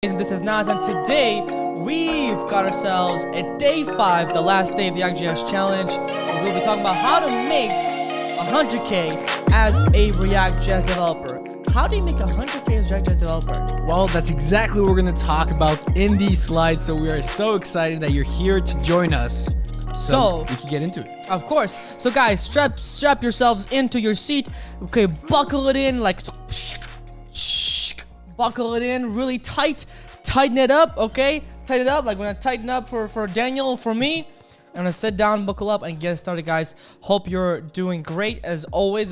This is Naz, and today we've got ourselves a day 5, the last day of the ReactJS challenge. And we'll be talking about how to make 100K as a ReactJS developer. How do you make 100K as a ReactJS developer? Well, that's exactly what we're going to talk about in these slides. So we are so excited that you're here to join us. So we can get into it. Of course. So guys, strap yourselves into your seat. Okay, buckle it in like buckle it in really tight. Tighten it up, okay? Tighten it up. Like when I tighten up for Daniel, for me, I'm gonna sit down, buckle up, and get started, guys. Hope you're doing great as always.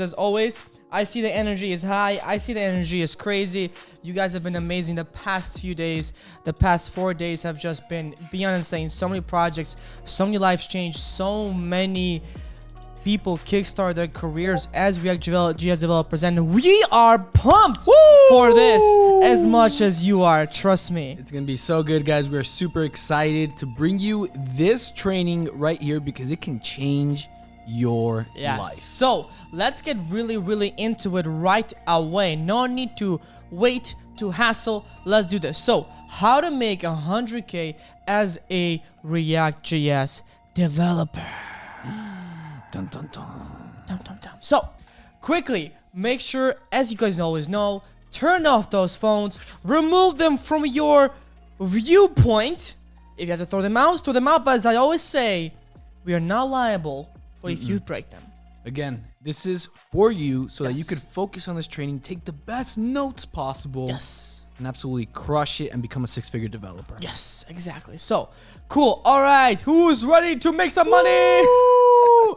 I see the energy is high. I see the energy is crazy. You guys have been amazing the past few days. The past 4 days have just been beyond insane. So many projects, so many lives changed, so many people kickstart their careers as ReactJS developers, and we are pumped for this as much as you are. Trust me, it's gonna be so good, guys. We're super excited to bring you this training right here because it can change your life. So let's get really into it right away. No need to wait to hassle. Let's do this. So how to make 100K as a ReactJS developer. Dun, dun, dun. Dum, dum, dum. So, quickly, make sure, as you guys always know, turn off those phones, remove them from your viewpoint. If you have to throw them out, but as I always say, we are not liable for if you break them. Again, this is for you so that you could focus on this training, take the best notes possible. And absolutely crush it and become a 6-figure developer. Yes, exactly. So, cool. All right, who's ready to make some money?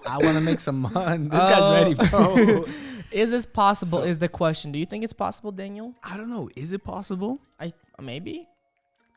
I want to make some money. This guy's ready, bro. Is this possible is the question. Do you think it's possible, Daniel? I don't know. Is it possible? Maybe.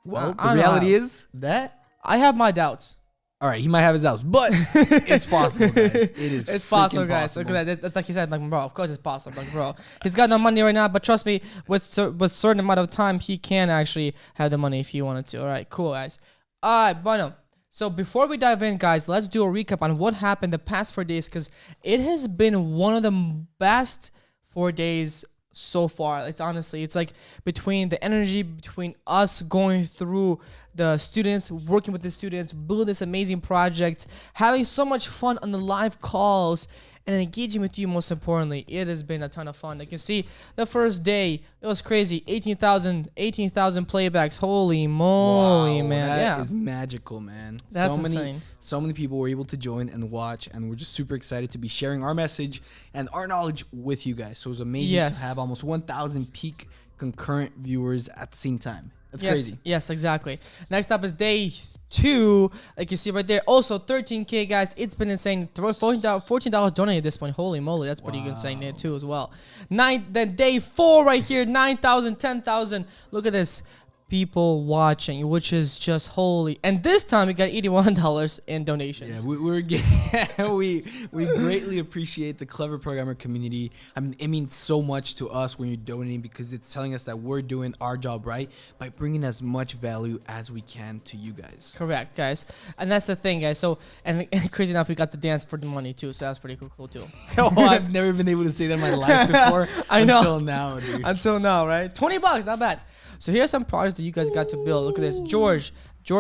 Well, the reality is that I have my doubts. All right, he might have his doubts, but it's possible, guys. It's possible, guys. Look at that. That's like he said, like, bro, of course it's possible. Like, bro, he's got no money right now, but trust me, with certain amount of time, he can actually have the money if he wanted to. All right, cool, guys. All right, bueno. So before we dive in, guys, let's do a recap on what happened the past 4 days, because it has been one of the best 4 days so far. It's like between the energy, between us going through the students, working with the students, building this amazing project, having so much fun on the live calls, and engaging with you. Most importantly, it has been a ton of fun. You can see the first day, it was crazy. 18,000 playbacks. Holy moly, man. That is magical, man. That's insane. So many people were able to join and watch, and we're just super excited to be sharing our message and our knowledge with you guys. So it was amazing to have almost 1,000 peak concurrent viewers at the same time. That's crazy. Yes, exactly. Next up is day 2. Like you see right there. Also, 13K, guys. It's been insane. $14 donated at this point. Holy moly. That's pretty insane there, too, as well. Then day 4 right here. 9,000, 10,000. Look at this. People watching, which is just holy. And this time we got $81 in donations. Yeah, we greatly appreciate the Clever Programmer community. I mean, it means so much to us when you're donating because it's telling us that we're doing our job right by bringing as much value as we can to you guys. Correct, guys. And that's the thing, guys. So, and crazy enough, we got to dance for the money too. So that's pretty cool too. Oh, I've never been able to say that in my life before. I know. Until now, dude. Until now, right? $20, not bad. So here's some projects that you guys got to build. Look at this. George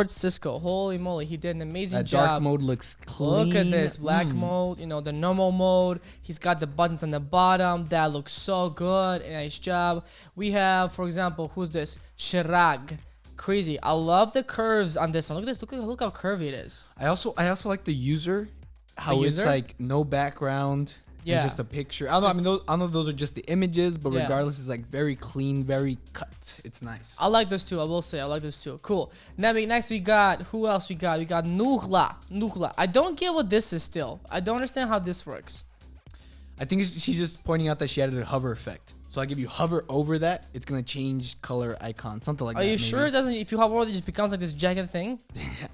Cisco. Holy moly. He did an amazing job. Dark mode looks clean. Look at this. Black mode. You know, the normal mode. He's got the buttons on the bottom. That looks so good. Nice job. We have, for example, who's this? Shirag. Crazy. I love the curves on this one. Look at this. Look how curvy it is. I also like the user. How it's like no background. Yeah, just a picture. I don't know if those are just the images, but regardless, it's like very clean, very cut. It's nice. I like this too. I will say I like this too. Cool. Next we got, who else we got? We got Nuhla. I don't get what this is still. I don't understand how this works. I think she's just pointing out that she added a hover effect. So like if you hover over that, it's gonna change color icon, something like that. Are you sure it doesn't? If you hover over it, just becomes like this jagged thing?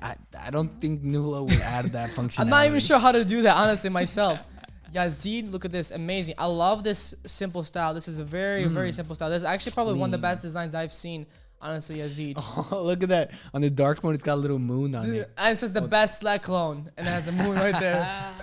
I don't think Nuhla would add that functionality. I'm not even sure how to do that, honestly, myself. Yazid, look at this, amazing. I love this simple style. This is a very simple style. This is actually probably one of the best designs I've seen, honestly, Yazid. Oh, look at that. On the dark mode, it's got a little moon on it. And it says the best Slack clone, and it has a moon right there.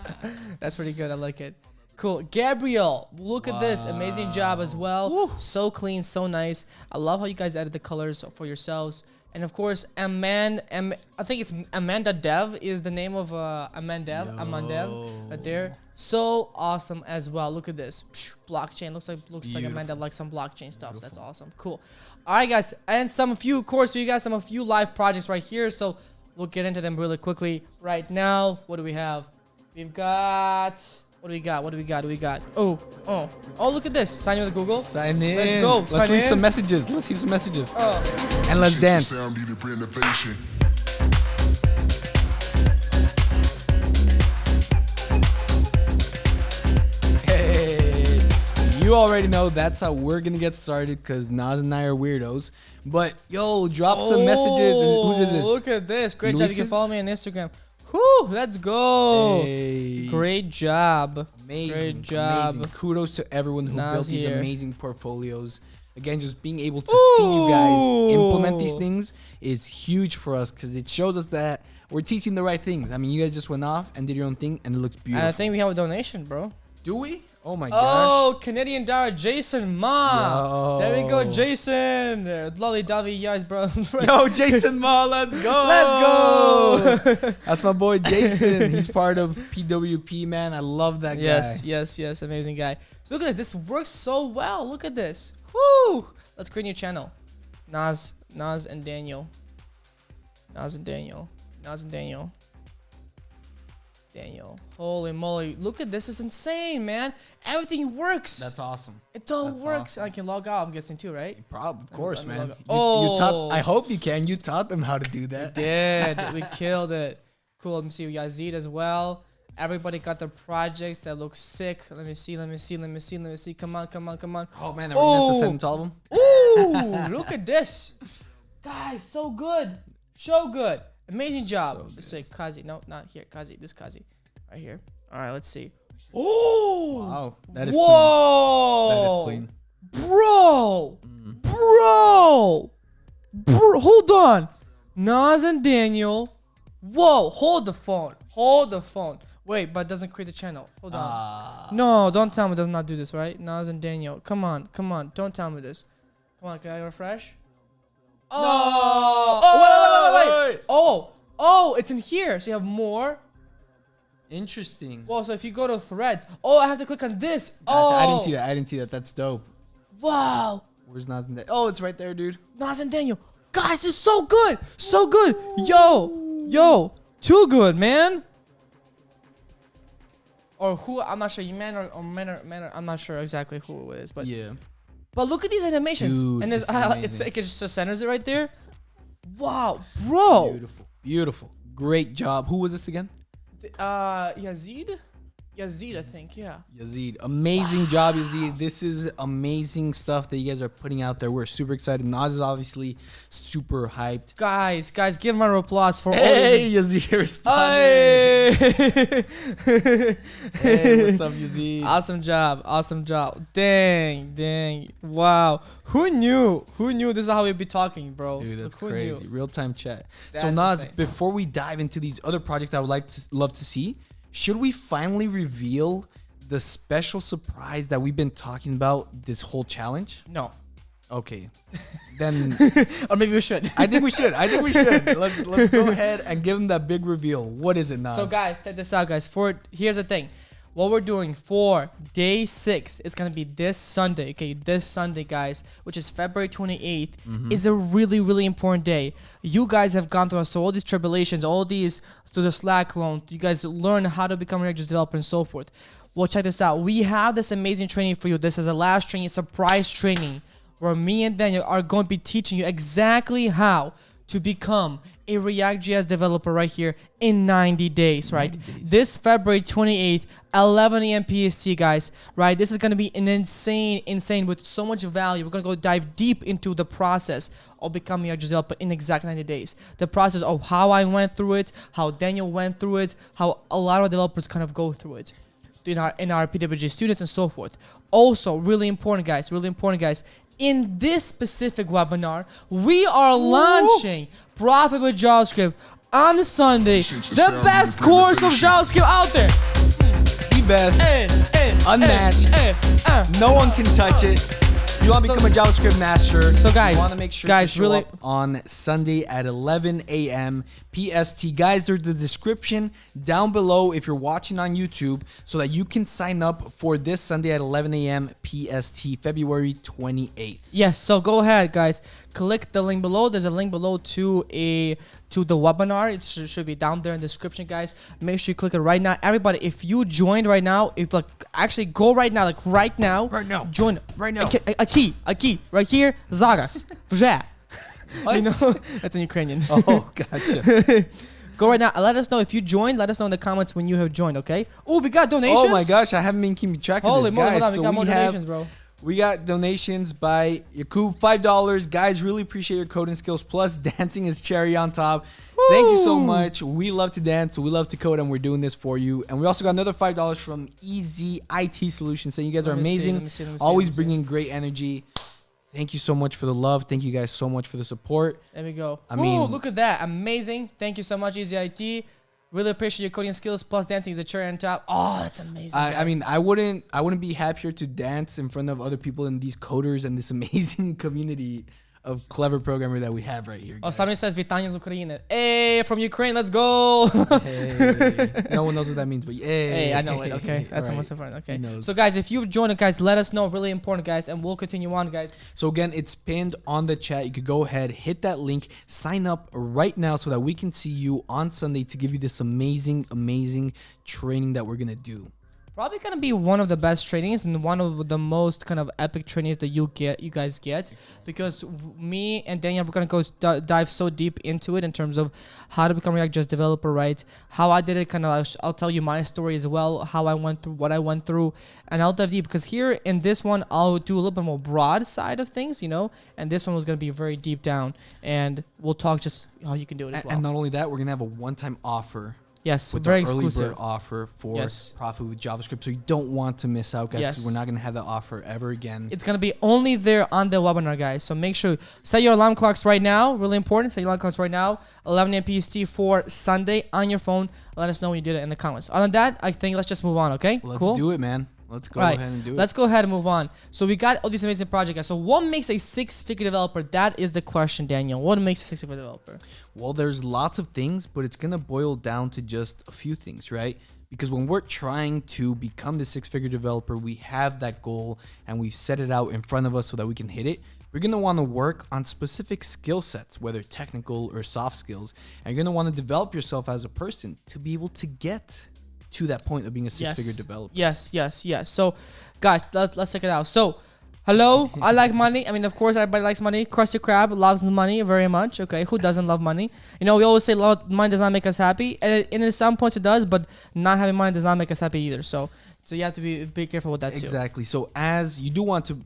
That's pretty good. I like it. Cool. Gabriel, look at this. Amazing job as well. Woo. So clean, so nice. I love how you guys added the colors for yourselves. And of course, I think it's Amanda Dev is the name of Amandev right there. So awesome as well. Look at this. Blockchain looks like Amanda like some blockchain stuff. Beautiful. That's awesome. Cool. All right, guys, and some few live projects right here. So we'll get into them really quickly right now. What do we have? We've got. What do we got? Oh, look at this. Sign in with Google. Sign in. Let's go. Let's leave some messages. Let's leave some messages. Oh. And let's dance. Hey, you already know that's how we're going to get started because Nas and I are weirdos. But, yo, drop some messages. And who's this? Look at this. Great job. You can Luis's? follow me on Instagram. Whew, let's go. Hey. Great job. Amazing. Great job. Amazing. Kudos to everyone who Nas built these here. amazing portfolios. Again, just being able to see you guys implement these things is huge for us because it shows us that we're teaching the right things. I mean, you guys just went off and did your own thing and it looks beautiful. I think we have a donation, bro. Do we? Oh my gosh. Oh, Canadian dollar, Jason Ma. Yo. There we go, Jason. Lolly Dovey, yes, bro. Yo, Jason Ma, let's go. Let's go. That's my boy Jason. He's part of PWP, man. I love that guy. Yes. Amazing guy. So look at this. This works so well. Look at this. Woo. Let's create a new channel. Nas and Daniel. Daniel. Holy moly. Look at this. It's insane, man. Everything works. That's awesome. It all That's works. awesome. I can log out, I'm guessing too, right? Of course, man. You taught, I hope you can. You taught them how to do We that. did. We killed it. Cool. Let me see Yazid as well. Everybody got their projects that look sick. Let me see. Come on. Oh, man. Are we going to have to send them to all of them? Ooh, look at this. Guys, so good. So good. Amazing job. So Let's say Kazi. No, not here. Kazi. This Kazi. Right here. All right, let's see. Oh! Wow. That is Whoa! clean. That is clean. Bro! Hold on. Nas and Daniel. Whoa! Hold the phone. Wait, but it doesn't create the channel. Hold on. No, don't tell me it does not do this, right? Nas and Daniel. Come on. Don't tell me this. Come on, can I refresh? Wait. Oh, it's in here. So you have more. Interesting. Well, so if you go to threads. Oh, I have to click on this. Gotcha. I didn't see that. That's dope. Wow. Where's Nas and Daniel? Oh, it's right there, dude. Nas and Daniel. Guys, it's so good. So good. Yo. Too good, man. Or who, I'm not sure. You man or I'm not sure exactly who it is. But yeah. But look at these animations. Dude, and this is it just centers it right there. Wow, bro. Beautiful. Great job. Who was this again? Yazid, I think, yeah. Yazid. Amazing job, Yazid. This is amazing stuff that you guys are putting out there. We're super excited. Nas is obviously super hyped. Guys, give him a round of applause for all Hey, Yazid responded. Hey, what's up, Yazid? Awesome job. Dang. Wow. Who knew this is how we'd be talking, bro? Dude, that's who crazy. knew? Real-time chat. That's so, Nas, insane. before we dive into these other projects I would love to see, should we finally reveal the special surprise that we've been talking about this whole challenge? No. Okay. Then Or maybe we should. I think we should. Let's go ahead and give them that big reveal. What is it, Nas? So guys, check this out, guys. Here's the thing. What we're doing for day 6, it's going to be this Sunday. Okay, this Sunday, guys, which is February 28th, is a really, really important day. You guys have gone through all these tribulations, all these through the Slack loan. You guys learn how to become a ReactJS developer and so forth. Well, check this out. We have this amazing training for you. This is a last training, surprise training, where me and Daniel are going to be teaching you exactly how to become a ReactJS developer right here in 90 days, right? 90 days. This February 28th, 11 a.m. PST, guys, right? This is going to be an insane with so much value. We're going to go dive deep into the process of becoming a ReactJS developer in exact 90 days. The process of how I went through it, how Daniel went through it, how a lot of developers kind of go through it in our PWG students and so forth. Also, really important, guys, in this specific webinar, we are launching Profit with JavaScript on the Sunday, the best course of JavaScript out there. The best. unmatched. No one can touch it. You want to become a JavaScript master. So guys, you want to make sure to show up on Sunday at 11 a.m. PST. Guys, there's the description down below if you're watching on YouTube so that you can sign up for this Sunday at 11 a.m. PST, February 28th. Yes, so go ahead, guys. Click the link below. There's a link below to the webinar. It should be down there in the description, guys. Make sure you click it right now. Everybody, if you joined right now, actually go right now, right now. Right now. Join. Right now. A key. Right here. Zagas. Вже. You know, that's in Ukrainian. Oh, gotcha. Go right now. Let us know if you joined. Let us know in the comments when you have joined, okay? Oh, we got donations. Oh my gosh, I haven't been keeping track of Holy this, moly, guys. hold on. We got more donations, bro. We got donations by Yakub, $5. Guys, really appreciate your coding skills. Plus, dancing is cherry on top. Woo! Thank you so much. We love to dance, we love to code, and we're doing this for you. And we also got another $5 from Easy IT Solutions, saying you guys are amazing. Always bringing great energy. Thank you so much for the love. Thank you guys so much for the support. There we go. I mean, look at that. Amazing. Thank you so much, Easy IT. Really appreciate your coding skills. Plus, dancing is a cherry on top. Oh, that's amazing. I mean, I wouldn't be happier to dance in front of other people and these coders and this amazing community of clever programmer that we have right here. Oh, Sammy says Vitania z Ukraine. Hey, from Ukraine, let's go. Hey. No one knows what that means, but hey, I know it. Okay, that's the right. most important. Okay, so guys, if you've joined it, guys, let us know. Really important, guys, and we'll continue on, guys. So again, it's pinned on the chat. You could go ahead, hit that link, sign up right now so that we can see you on Sunday to give you this amazing training that we're gonna do. Probably gonna be one of the best trainings and one of the most kind of epic trainings that you guys get, because me and Daniel, we're gonna go dive so deep into it in terms of how to become a ReactJS developer, right? How I did it, kind of. I'll tell you my story as well, how I went through, what I went through, and I'll dive deep because here in this one I'll do a little bit more broad side of things, you know, and this one was gonna be very deep down, and we'll talk just how you can do it as well. And not only that, we're gonna have a one-time offer. Yes, with very the early exclusive bird offer for Profit with JavaScript. So you don't want to miss out, guys, because we're not going to have that offer ever again. It's going to be only there on the webinar, guys. So make sure, set your alarm clocks right now. Really important. Set your alarm clocks right now. 11 a.m. PST for Sunday on your phone. Let us know when you did it in the comments. Other than that, I think let's just move on, okay? Let's cool? do it, man. Let's go ahead and do it. Let's go ahead and move on. So we got all these amazing projects, guys. So what makes a six-figure developer? That is the question, Daniel. What makes a six-figure developer? Well, there's lots of things, but it's going to boil down to just a few things, right? Because when we're trying to become the six-figure developer, we have that goal and we've set it out in front of us so that we can hit it. We're going to want to work on specific skill sets, whether technical or soft skills. And you're going to want to develop yourself as a person to be able to get to that point of being a six-figure developer. Yes. So, guys, let's check it out. So, hello, I like money. I mean, of course, everybody likes money. Krusty Krab loves money very much. Okay, who doesn't love money? You know, we always say money does not make us happy, and at some points it does, but not having money does not make us happy either. So you have to be careful with that too. Exactly. So as you do want to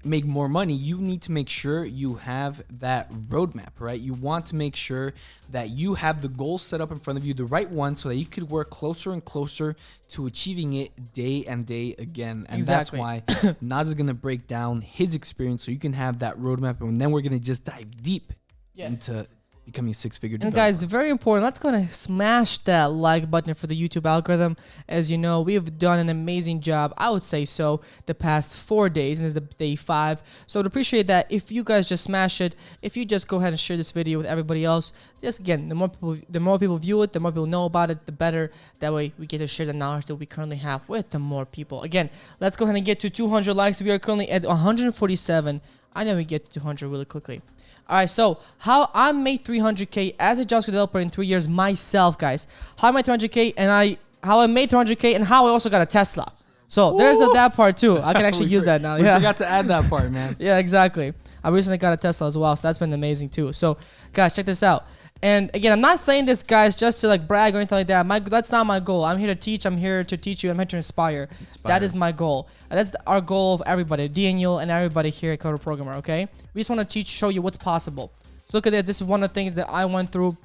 make more money, you need to make sure you have that roadmap, right? You want to make sure that you have the goals set up in front of you, the right one, so that you could work closer and closer to achieving it day and day again. And that's why Naz is going to break down his experience so you can have that roadmap, and then we're going to just dive deep into becoming a six-figure developer. And guys, very important, let's go and smash that like button for the YouTube algorithm. As you know, we've done an amazing job, I would say so, the past 4 days, and this is the day 5. So I'd appreciate that if you guys just smash it, if you just go ahead and share this video with everybody else. Just again, the more people view it, the more people know about it, the better. That way we get to share the knowledge that we currently have with the more people. Again, let's go ahead and get to 200 likes. We are currently at 147. I know we get to 200 really quickly. All right, so how I made 300K as a JavaScript developer in 3 years myself, guys. How I made 300K and how I made 300K and how I also got a Tesla. So there's that part too. I can actually use that now. We forgot to add that part, man. Yeah, exactly. I recently got a Tesla as well, so that's been amazing too. So guys, check this out. And again, I'm not saying this, guys, just to like brag or anything like that. That's not my goal. I'm here to teach. I'm here to teach you. I'm here to inspire. That is my goal. And that's our goal of everybody, Daniel and everybody here at Clever Programmer, okay? We just want to show you what's possible. So look at this. This is one of the things that I went through.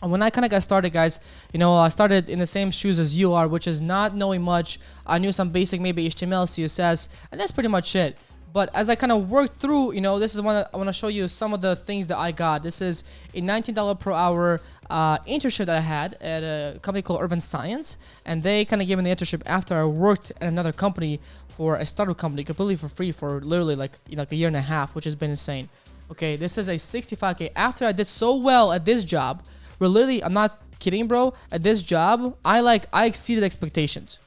And when I kind of got started, guys, you know, I started in the same shoes as you are, which is not knowing much. I knew some basic, maybe HTML, CSS, and that's pretty much it. But as I kind of worked through, you know, this is one I want to show you some of the things that I got. This is a $19 per hour internship that I had at a company called Urban Science, and they kind of gave me the internship after I worked at another company for a startup company completely for free for literally like, you know, like a year and a half, which has been insane. Okay, this is a 65K. After I did so well at this job, where literally, I'm not kidding, bro, at this job, I exceeded expectations.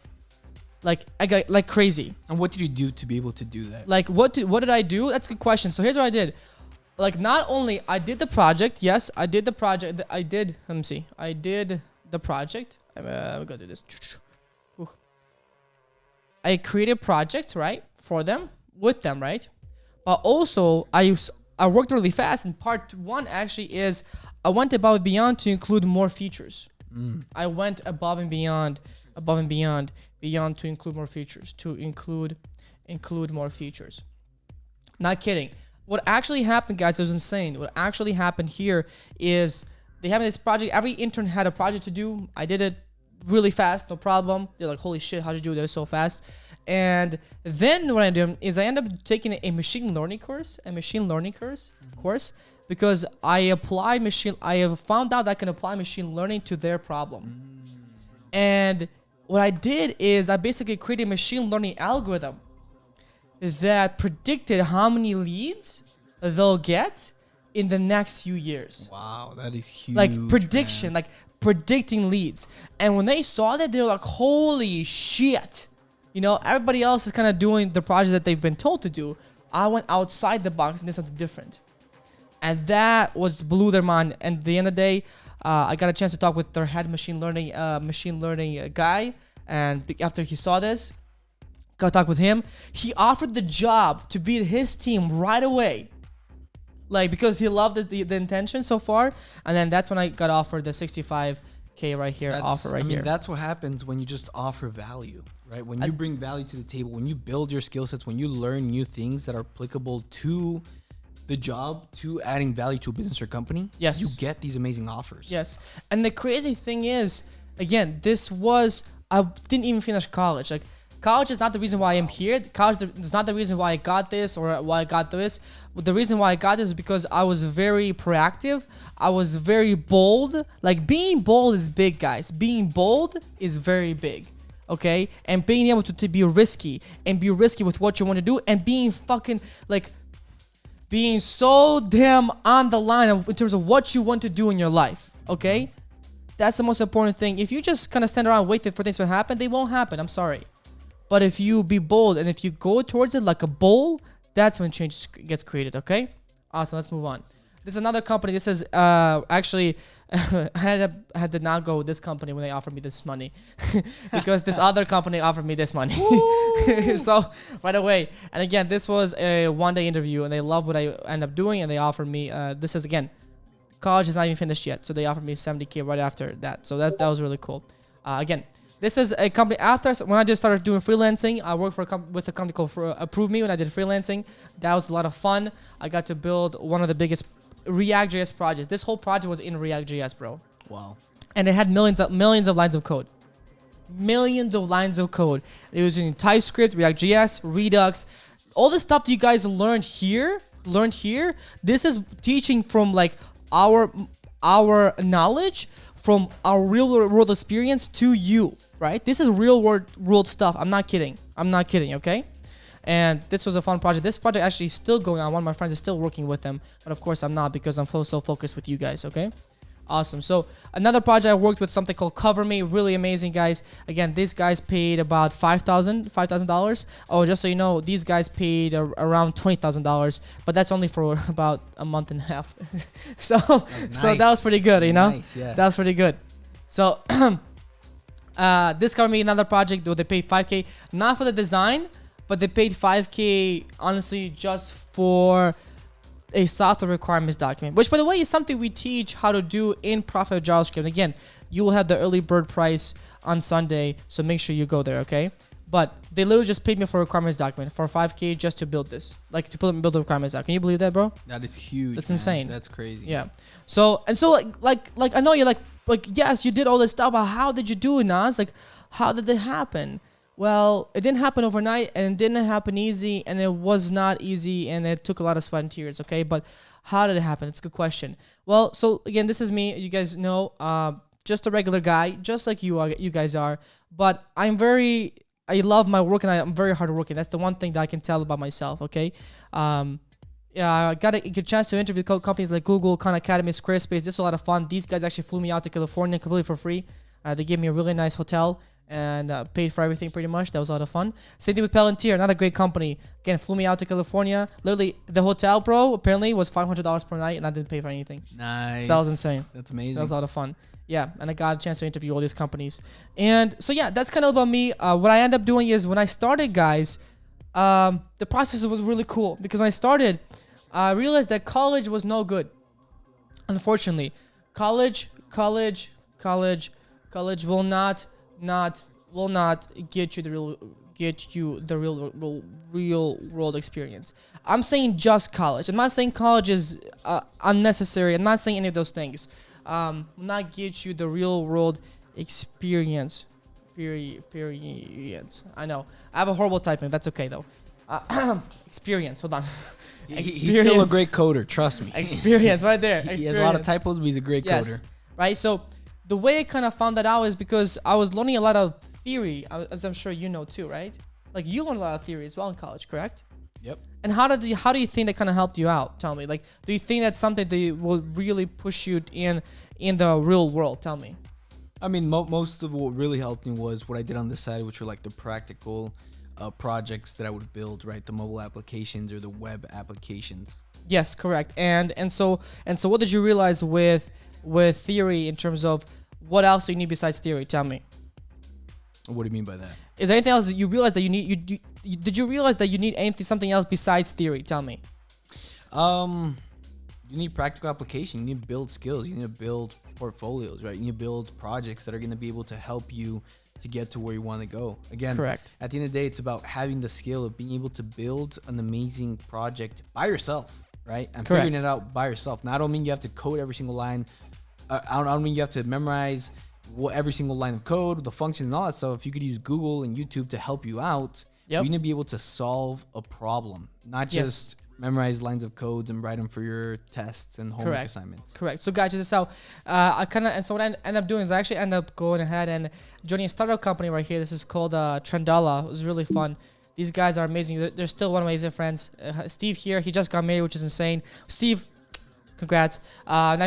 Like, I got like crazy. And what did you do to be able to do that? Like, what did I do? That's a good question. So here's what I did. Like, not only I did the project. Yes, I did the project. I did. Let me see. I did the project. I'm gonna do this. Ooh. I created projects, right, for them, with them, right. But also, I worked really fast. And part one actually is I went above and beyond to include more features. I went above and beyond to include more features, include more features. Not kidding. What actually happened, guys, it was insane. What actually happened here is they have this project. Every intern had a project to do. I did it really fast, no problem. They're like, holy shit, how'd you do that so fast? And then what I did is I ended up taking a machine learning course, because I have found out that I can apply machine learning to their problem. And what I did is I basically created a machine learning algorithm that predicted how many leads they'll get in the next few years. Wow, that is huge. Like prediction, like predicting leads. And when they saw that, they were like, holy shit. You know, everybody else is kind of doing the project that they've been told to do. I went outside the box and did something different. And that blew their mind. And at the end of the day, I got a chance to talk with their head machine learning guy. And after he saw this, got to talk with him. He offered the job to be his team right away. Like, because he loved the intention so far. And then that's when I got offered the 65K right here, here. That's what happens when you just offer value, right? When you bring value to the table, when you build your skill sets, when you learn new things that are applicable to the job, to adding value to a business or company, yes, you get these amazing offers. Yes. And the crazy thing is, again, I didn't even finish college. Like, college is not the reason why I'm here. College is not the reason why I got this or why I got this. The reason why I got this is because I was very proactive. I was very bold. Like, being bold is big, guys. Being bold is very big. Okay? And being able to be risky and be risky with what you want to do and being fucking, like, being so damn on the line in terms of what you want to do in your life. Okay? That's the most important thing. If you just kind of stand around waiting for things to happen, they won't happen. I'm sorry. But if you be bold and if you go towards it like a bull, that's when change gets created, okay? Awesome, let's move on. This is another company. This is actually, I had to not go with this company when they offered me this money because this other company offered me this money. So right away. And again, this was a one-day interview and they loved what I ended up doing and they offered me, this is again, college is not even finished yet. So they offered me 70K right after that. So that was really cool. Again, this is a company after when I just started doing freelancing. I worked with a company called Approve Me when I did freelancing. That was a lot of fun. I got to build one of the biggest ReactJS projects. This whole project was in ReactJS, bro. Wow. And it had millions of lines of code. Millions of lines of code. It was using TypeScript, ReactJS, Redux, all the stuff that you guys learned here. This is teaching from like our knowledge from our real world experience to you, right? This is real world stuff. I'm not kidding, okay? And this was a fun project. This project actually is still going on. One of my friends is still working with them, but of course I'm not because I'm so focused with you guys, okay? Awesome. So another project I worked with, something called Cover Me. Really amazing, guys. Again, these guys paid about $5,000. Oh, just so you know, these guys paid around $20,000, but that's only for about a month and a half. So that was pretty good, you know? Nice, yeah. That was pretty good. So this Cover Me, another project where they paid $5K, not for the design, but they paid $5K, honestly, just for a software requirements document, which by the way is something we teach how to do in Profit JavaScript. Again, you will have the early bird price on Sunday, so make sure you go there, okay? But they literally just paid me for a requirements document for $5K just to build this, like to build the requirements document. Can you believe that, bro? That is huge. That's insane. That's crazy. Yeah. So like I know you're like yes, you did all this stuff, but how did you do it, Nas? Like, how did it happen? Well, it didn't happen overnight, and it didn't happen easy, and it was not easy, and it took a lot of sweat and tears, okay? But how did it happen? It's a good question. Well, so again, this is me. You guys know, just a regular guy, just like you guys are. But I love my work, and I'm very hardworking. That's the one thing that I can tell about myself, okay? Yeah, I got a good chance to interview companies like Google, Khan Academy, Squarespace. This was a lot of fun. These guys actually flew me out to California completely for free. They gave me a really nice hotel and paid for everything pretty much. That was a lot of fun. Same thing with Palantir, another great company. Again, flew me out to California. Literally, the hotel, bro, apparently was $500 per night, and I didn't pay for anything. Nice. So that was insane. That's amazing. That was a lot of fun. Yeah, and I got a chance to interview all these companies. And so, yeah, that's kind of about me. What I end up doing is when I started, guys, the process was really cool. Because when I started, I realized that college was no good. Unfortunately, college will not get you the real world experience. I'm saying just college. I'm not saying college is unnecessary. I'm not saying any of those things. Will not get you the real world experience. Experience. I know. I have a horrible typing. That's okay though. Experience. Hold on. He's still a great coder. Trust me. Experience right there. He has a lot of typos, but he's a great coder. Right. So the way I kind of found that out is because I was learning a lot of theory, as I'm sure you know too, right? Like you learned a lot of theory as well in college, correct? Yep. And how do you think that kind of helped you out? Tell me. Like, do you think that's something that will really push you in the real world? Tell me. I mean, most of what really helped me was what I did on the side, which were like the practical projects that I would build, right? The mobile applications or the web applications. Yes, correct. And so what did you realize with theory in terms of what else do you need besides theory? Tell me. What do you mean by that? Is there anything else that you realize that you need? Did you realize that you need something else besides theory? Tell me. You need practical application. You need to build skills. You need to build portfolios, right? You need to build projects that are going to be able to help you to get to where you want to go. Again, correct. At the end of the day, it's about having the skill of being able to build an amazing project by yourself, right? And correct. figuring it out by yourself. Now, I don't mean you have to code every single line. I don't mean you have to memorize every single line of code, the functions and all that stuff. If you could use Google and YouTube to help you out, you're going to be able to solve a problem, not just memorize lines of codes and write them for your tests and homework assignments. Correct. So guys, this is how what I end up doing is I actually end up going ahead and joining a startup company right here. This is called Trendala. It was really fun. These guys are amazing. They're still one of my amazing friends. Steve here, he just got married, which is insane. Steve, congrats. Now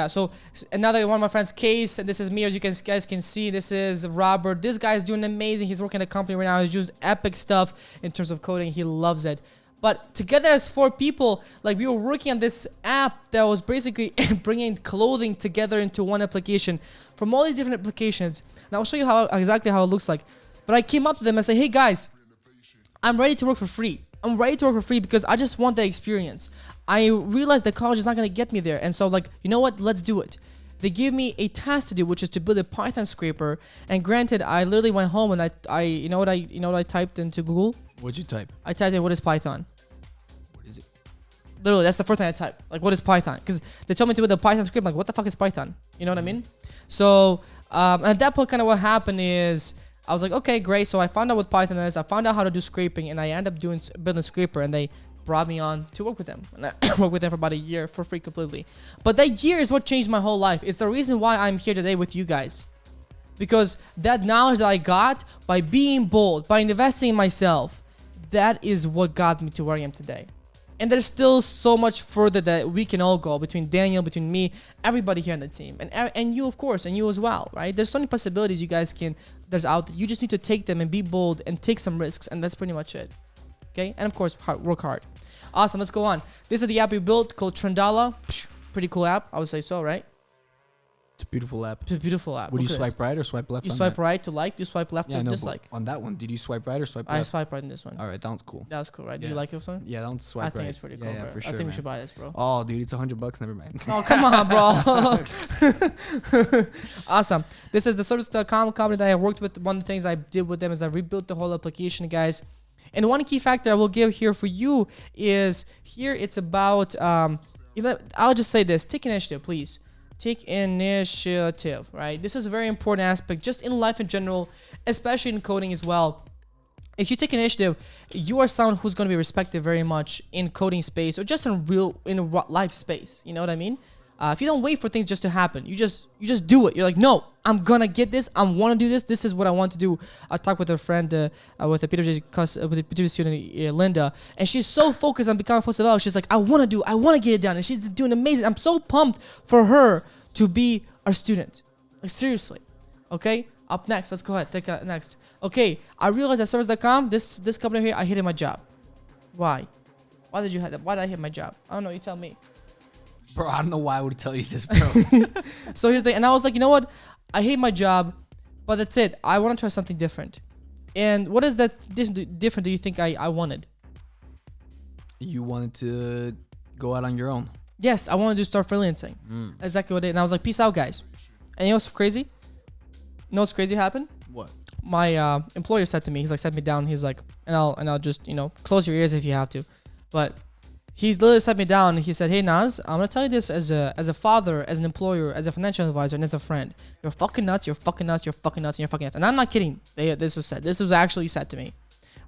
so another one of my friends, Case, and this is me, as you guys can see. This is Robert. This guy is doing amazing. He's working at a company right now. He's used epic stuff in terms of coding. He loves it. But together as 4 people, like we were working on this app that was basically bringing clothing together into one application from all these different applications. And I'll show you exactly how it looks like. But I came up to them and said, hey guys, I'm ready to work for free. I'm ready to work for free because I just want the experience. I realized that college is not going to get me there. And so like, you know what? Let's do it. They gave me a task to do, which is to build a Python scraper. And granted, I literally went home and I you know what I typed into Google? What'd you type? I typed in what is Python. What is it? Literally, that's the first thing I typed. Like, what is Python? Because they told me to build a Python script. I'm like, what the fuck is Python? You know what I mean? So at that point, kind of what happened is I was like, okay, great. So I found out what Python is. I found out how to do scraping, and I ended up building a scraper, and they brought me on to work with them. And I worked with them for about a year for free completely. But that year is what changed my whole life. It's the reason why I'm here today with you guys. Because that knowledge that I got by being bold, by investing in myself, that is what got me to where I am today. And there's still so much further that we can all go between Daniel, between me, everybody here on the team, and you, of course, and you as well, right? There's so many possibilities you guys there's out there. You just need to take them and be bold and take some risks, and that's pretty much it. Okay? And of course, work hard. Awesome, let's go on. This is the app we built called Trendala. Pretty cool app, I would say so, right? It's a beautiful app. It's a beautiful app. Would you swipe right or swipe left? You swipe right to like, you swipe left to dislike. On that one, did you swipe right or swipe left? I swipe right in this one. All right, that one's cool. That was cool, right? Do you like this one? Yeah, that one's swipe right. I think it's pretty cool, yeah, bro. for sure, I think we should buy this, bro. Oh, dude, it's $100. Never mind. Oh, come on, bro. Awesome. This is the Service.com company that I worked with. One of the things I did with them is I rebuilt the whole application, guys. And one key factor I will give here for you is here it's about, I'll just say this. Take initiative, please. Take initiative, right? This is a very important aspect just in life in general, especially in coding as well. If you take initiative, you are someone who's going to be respected very much in coding space or just in life space. You know what I mean? If you don't wait for things just to happen, you just do it. You're like, no, I'm gonna get this. I want to do this. This is what I want to do. I talked with a friend, with a PWG student, Linda, and she's so focused on becoming full stack developer. She's like, I want to get it done, and she's doing amazing. I'm so pumped for her to be our student. Like seriously, okay. Up next, let's go ahead. Take next. Okay, I realized at service.com, this company here, I hated my job. Why? Why did you have that? Why did I hate my job? I don't know. You tell me. Bro, I don't know why I would tell you this, bro. So here's the thing. And I was like, you know what? I hate my job, but that's it. I want to try something different. And what is that different do you think I wanted? You wanted to go out on your own. Yes, I wanted to start freelancing. Exactly what I did. And I was like, peace out, guys. And you know what's crazy? You know what's crazy happened? What? My employer said to me, he's like, set me down. He's like, and I'll just, close your ears if you have to. But he literally sat me down and he said, hey, Naz, I'm going to tell you this as a father, as an employer, as a financial advisor, and as a friend. You're fucking nuts, you're fucking nuts, you're fucking nuts, and you're fucking nuts. And I'm not kidding. This was said. This was actually said to me,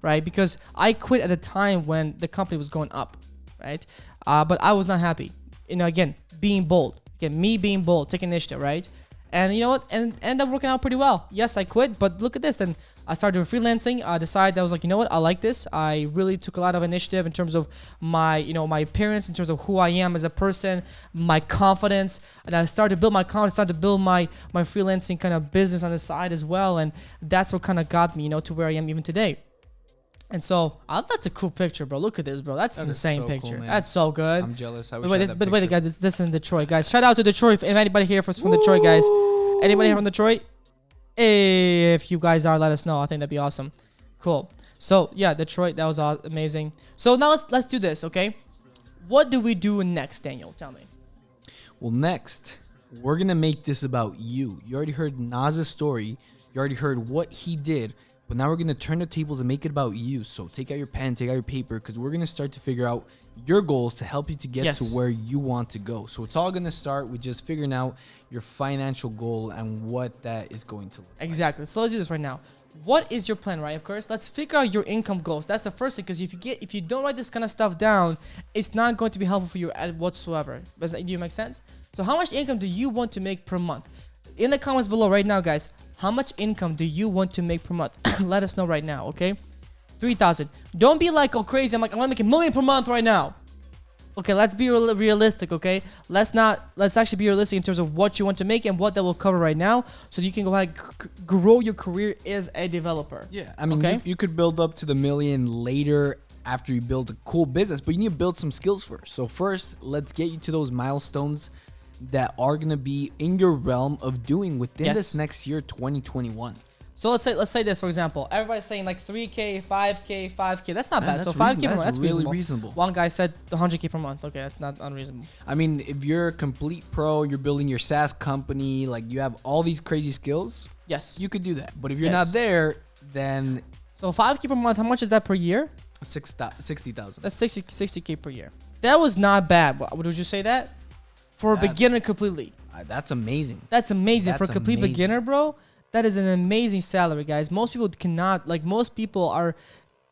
right? Because I quit at the time when the company was going up, right? But I was not happy. Again, being bold. Again, me being bold, taking initiative, right? And you know what? And ended up working out pretty well. Yes, I quit, but look at this. And I started doing freelancing. I decided I was like, you know what? I like this. I really took a lot of initiative in terms of my appearance, in terms of who I am as a person, my confidence. And I started to build my confidence, started to build my freelancing kind of business on the side as well. And that's what kind of got me, to where I am even today. And so that's a cool picture, bro. Look at this, bro. That's an insane so picture. cool, That's so good. I'm jealous. I wish By I had the that way, picture. guys, this is in Detroit, guys. Shout out to Detroit. If anybody here from Detroit, guys. Anybody here from Detroit? Hey, if you guys are, let us know. I think that'd be awesome. Cool. So yeah, Detroit. That was amazing. So now let's do this, okay? What do we do next, Daniel? Tell me. Well, next, we're going to make this about you. You already heard Naz's story. You already heard what he did. But now we're going to turn the tables and make it about you. So take out your pen, take out your paper, because we're going to start to figure out your goals to help you to get to where you want to go. So it's all going to start with just figuring out your financial goal and what that is going to look like. Exactly. So let's do this right now. What is your plan, right? Of course, let's figure out your income goals. That's the first thing, because if you don't write this kind of stuff down, it's not going to be helpful for you whatsoever. Do you make sense? So how much income do you want to make per month? In the comments below right now, guys, how much income do you want to make per month? Let us know right now, okay? 3,000. Don't be like, oh, crazy. I'm like, I want to make $1 million per month right now. Okay, let's be realistic, okay? Let's actually be realistic in terms of what you want to make and what that will cover right now, so you can go ahead and grow your career as a developer. Yeah, I mean, you could build up to the $1 million later after you build a cool business, but you need to build some skills first. So first, let's get you to those milestones that are going to be in your realm of doing within this next year, 2021. So let's say this, for example. Everybody's saying like 3K, 5K, 5K. That's not bad. So 5K per month, that's really reasonable. One guy said 100K per month. Okay, that's not unreasonable. I mean, if you're a complete pro, you're building your SaaS company, like you have all these crazy skills. Yes. You could do that. But if you're not there, then... So 5K per month, how much is that per year? 60,000. That's 60K per year. That was not bad. Would you say that? For a beginner completely. That's amazing. That's amazing. For a complete beginner, bro. That is an amazing salary, guys. Most people cannot,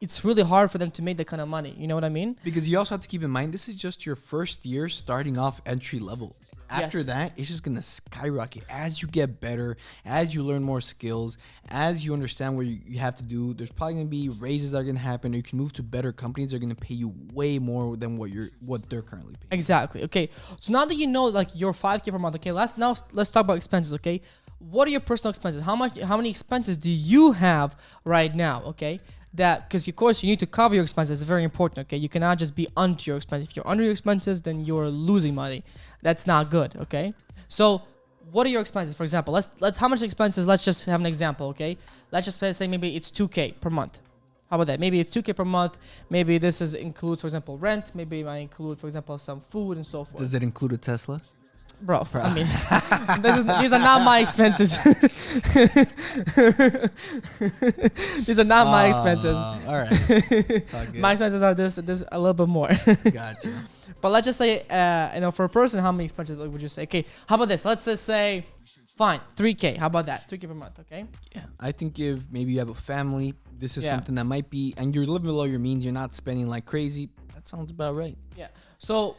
it's really hard for them to make that kind of money. You know what I mean? Because you also have to keep in mind, this is just your first year starting off entry level. After that, it's just going to skyrocket. As you get better, as you learn more skills, as you understand what you have to do, there's probably going to be raises that are going to happen, or you can move to better companies that are going to pay you way more than what they're currently paying. Exactly. Okay. So now that you know your 5K per month, okay, let's talk about expenses, okay? What are your personal expenses? How many expenses do you have right now, okay? Because of course you need to cover your expenses. It's very important, okay? You cannot just be under your expenses. If you're under your expenses, then you're losing money. That's not good, okay? So what are your expenses? For example, let's how much expenses? Let's just have an example, okay? Let's just say maybe it's 2K per month. How about that? Maybe it's 2K per month. Maybe this includes, for example, rent. Maybe it might include, for example, some food and so forth. Does it include a Tesla? Bro, I mean, these are not my expenses. These are not my expenses. All right. My expenses are this a little bit more. Gotcha. But let's just say, for a person, how many expenses would you say? Okay, how about this? Let's just say, fine, 3K. How about that? 3K per month, okay? Yeah, I think if maybe you have a family, this is Yeah. something that might be, and you're living below your means, you're not spending like crazy. That sounds about right. Yeah. So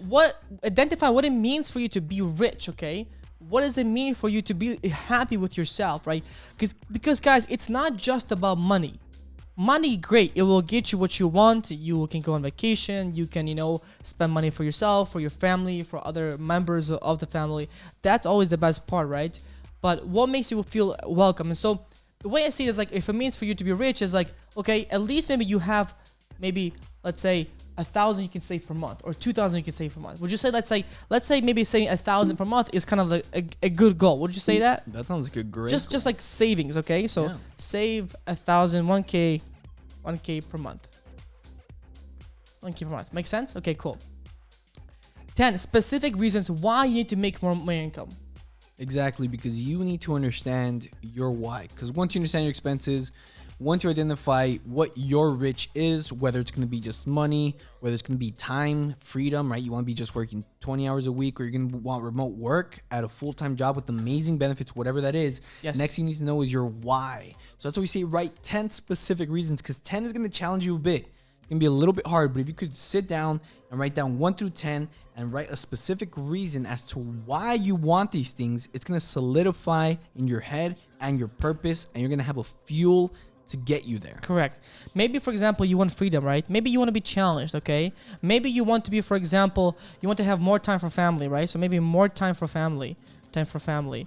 identify what it means for you to be rich, okay? What does it mean for you to be happy with yourself, right? Because guys, it's not just about money. Money, great. It will get you what you want. You can go on vacation. You can, spend money for yourself, for your family, for other members of the family. That's always the best part, right? But what makes you feel welcome? And so the way I see it is like, if it means for you to be rich is like, okay, at least maybe you have let's say 1,000 you can save per month, or 2,000 you can save per month. Would you say let's say maybe saving 1,000 per month is kind of like a good goal? Would you say that? That sounds like a great. Just like savings, okay? So Yeah. save 1,000, 1K per month. 1K per month. Make sense? Okay, cool. 10 specific reasons why you need to make more income. Exactly, because you need to understand your why. Because once you understand your expenses, once you identify what your rich is, whether it's going to be just money, whether it's going to be time, freedom, right? You want to be just working 20 hours a week, or you're going to want remote work at a full-time job with amazing benefits, whatever that is. Yes. Next thing you need to know is your why. So that's why we say write 10 specific reasons, because 10 is going to challenge you a bit. It's going to be a little bit hard, but if you could sit down and write down 1 through 10 and write a specific reason as to why you want these things, it's going to solidify in your head and your purpose, and you're going to have a fuel to get you there. Correct. Maybe, for example, you want freedom, right? Maybe you want to be challenged, okay? Maybe you want to be, for example, you want to have more time for family, right? So maybe more time for family.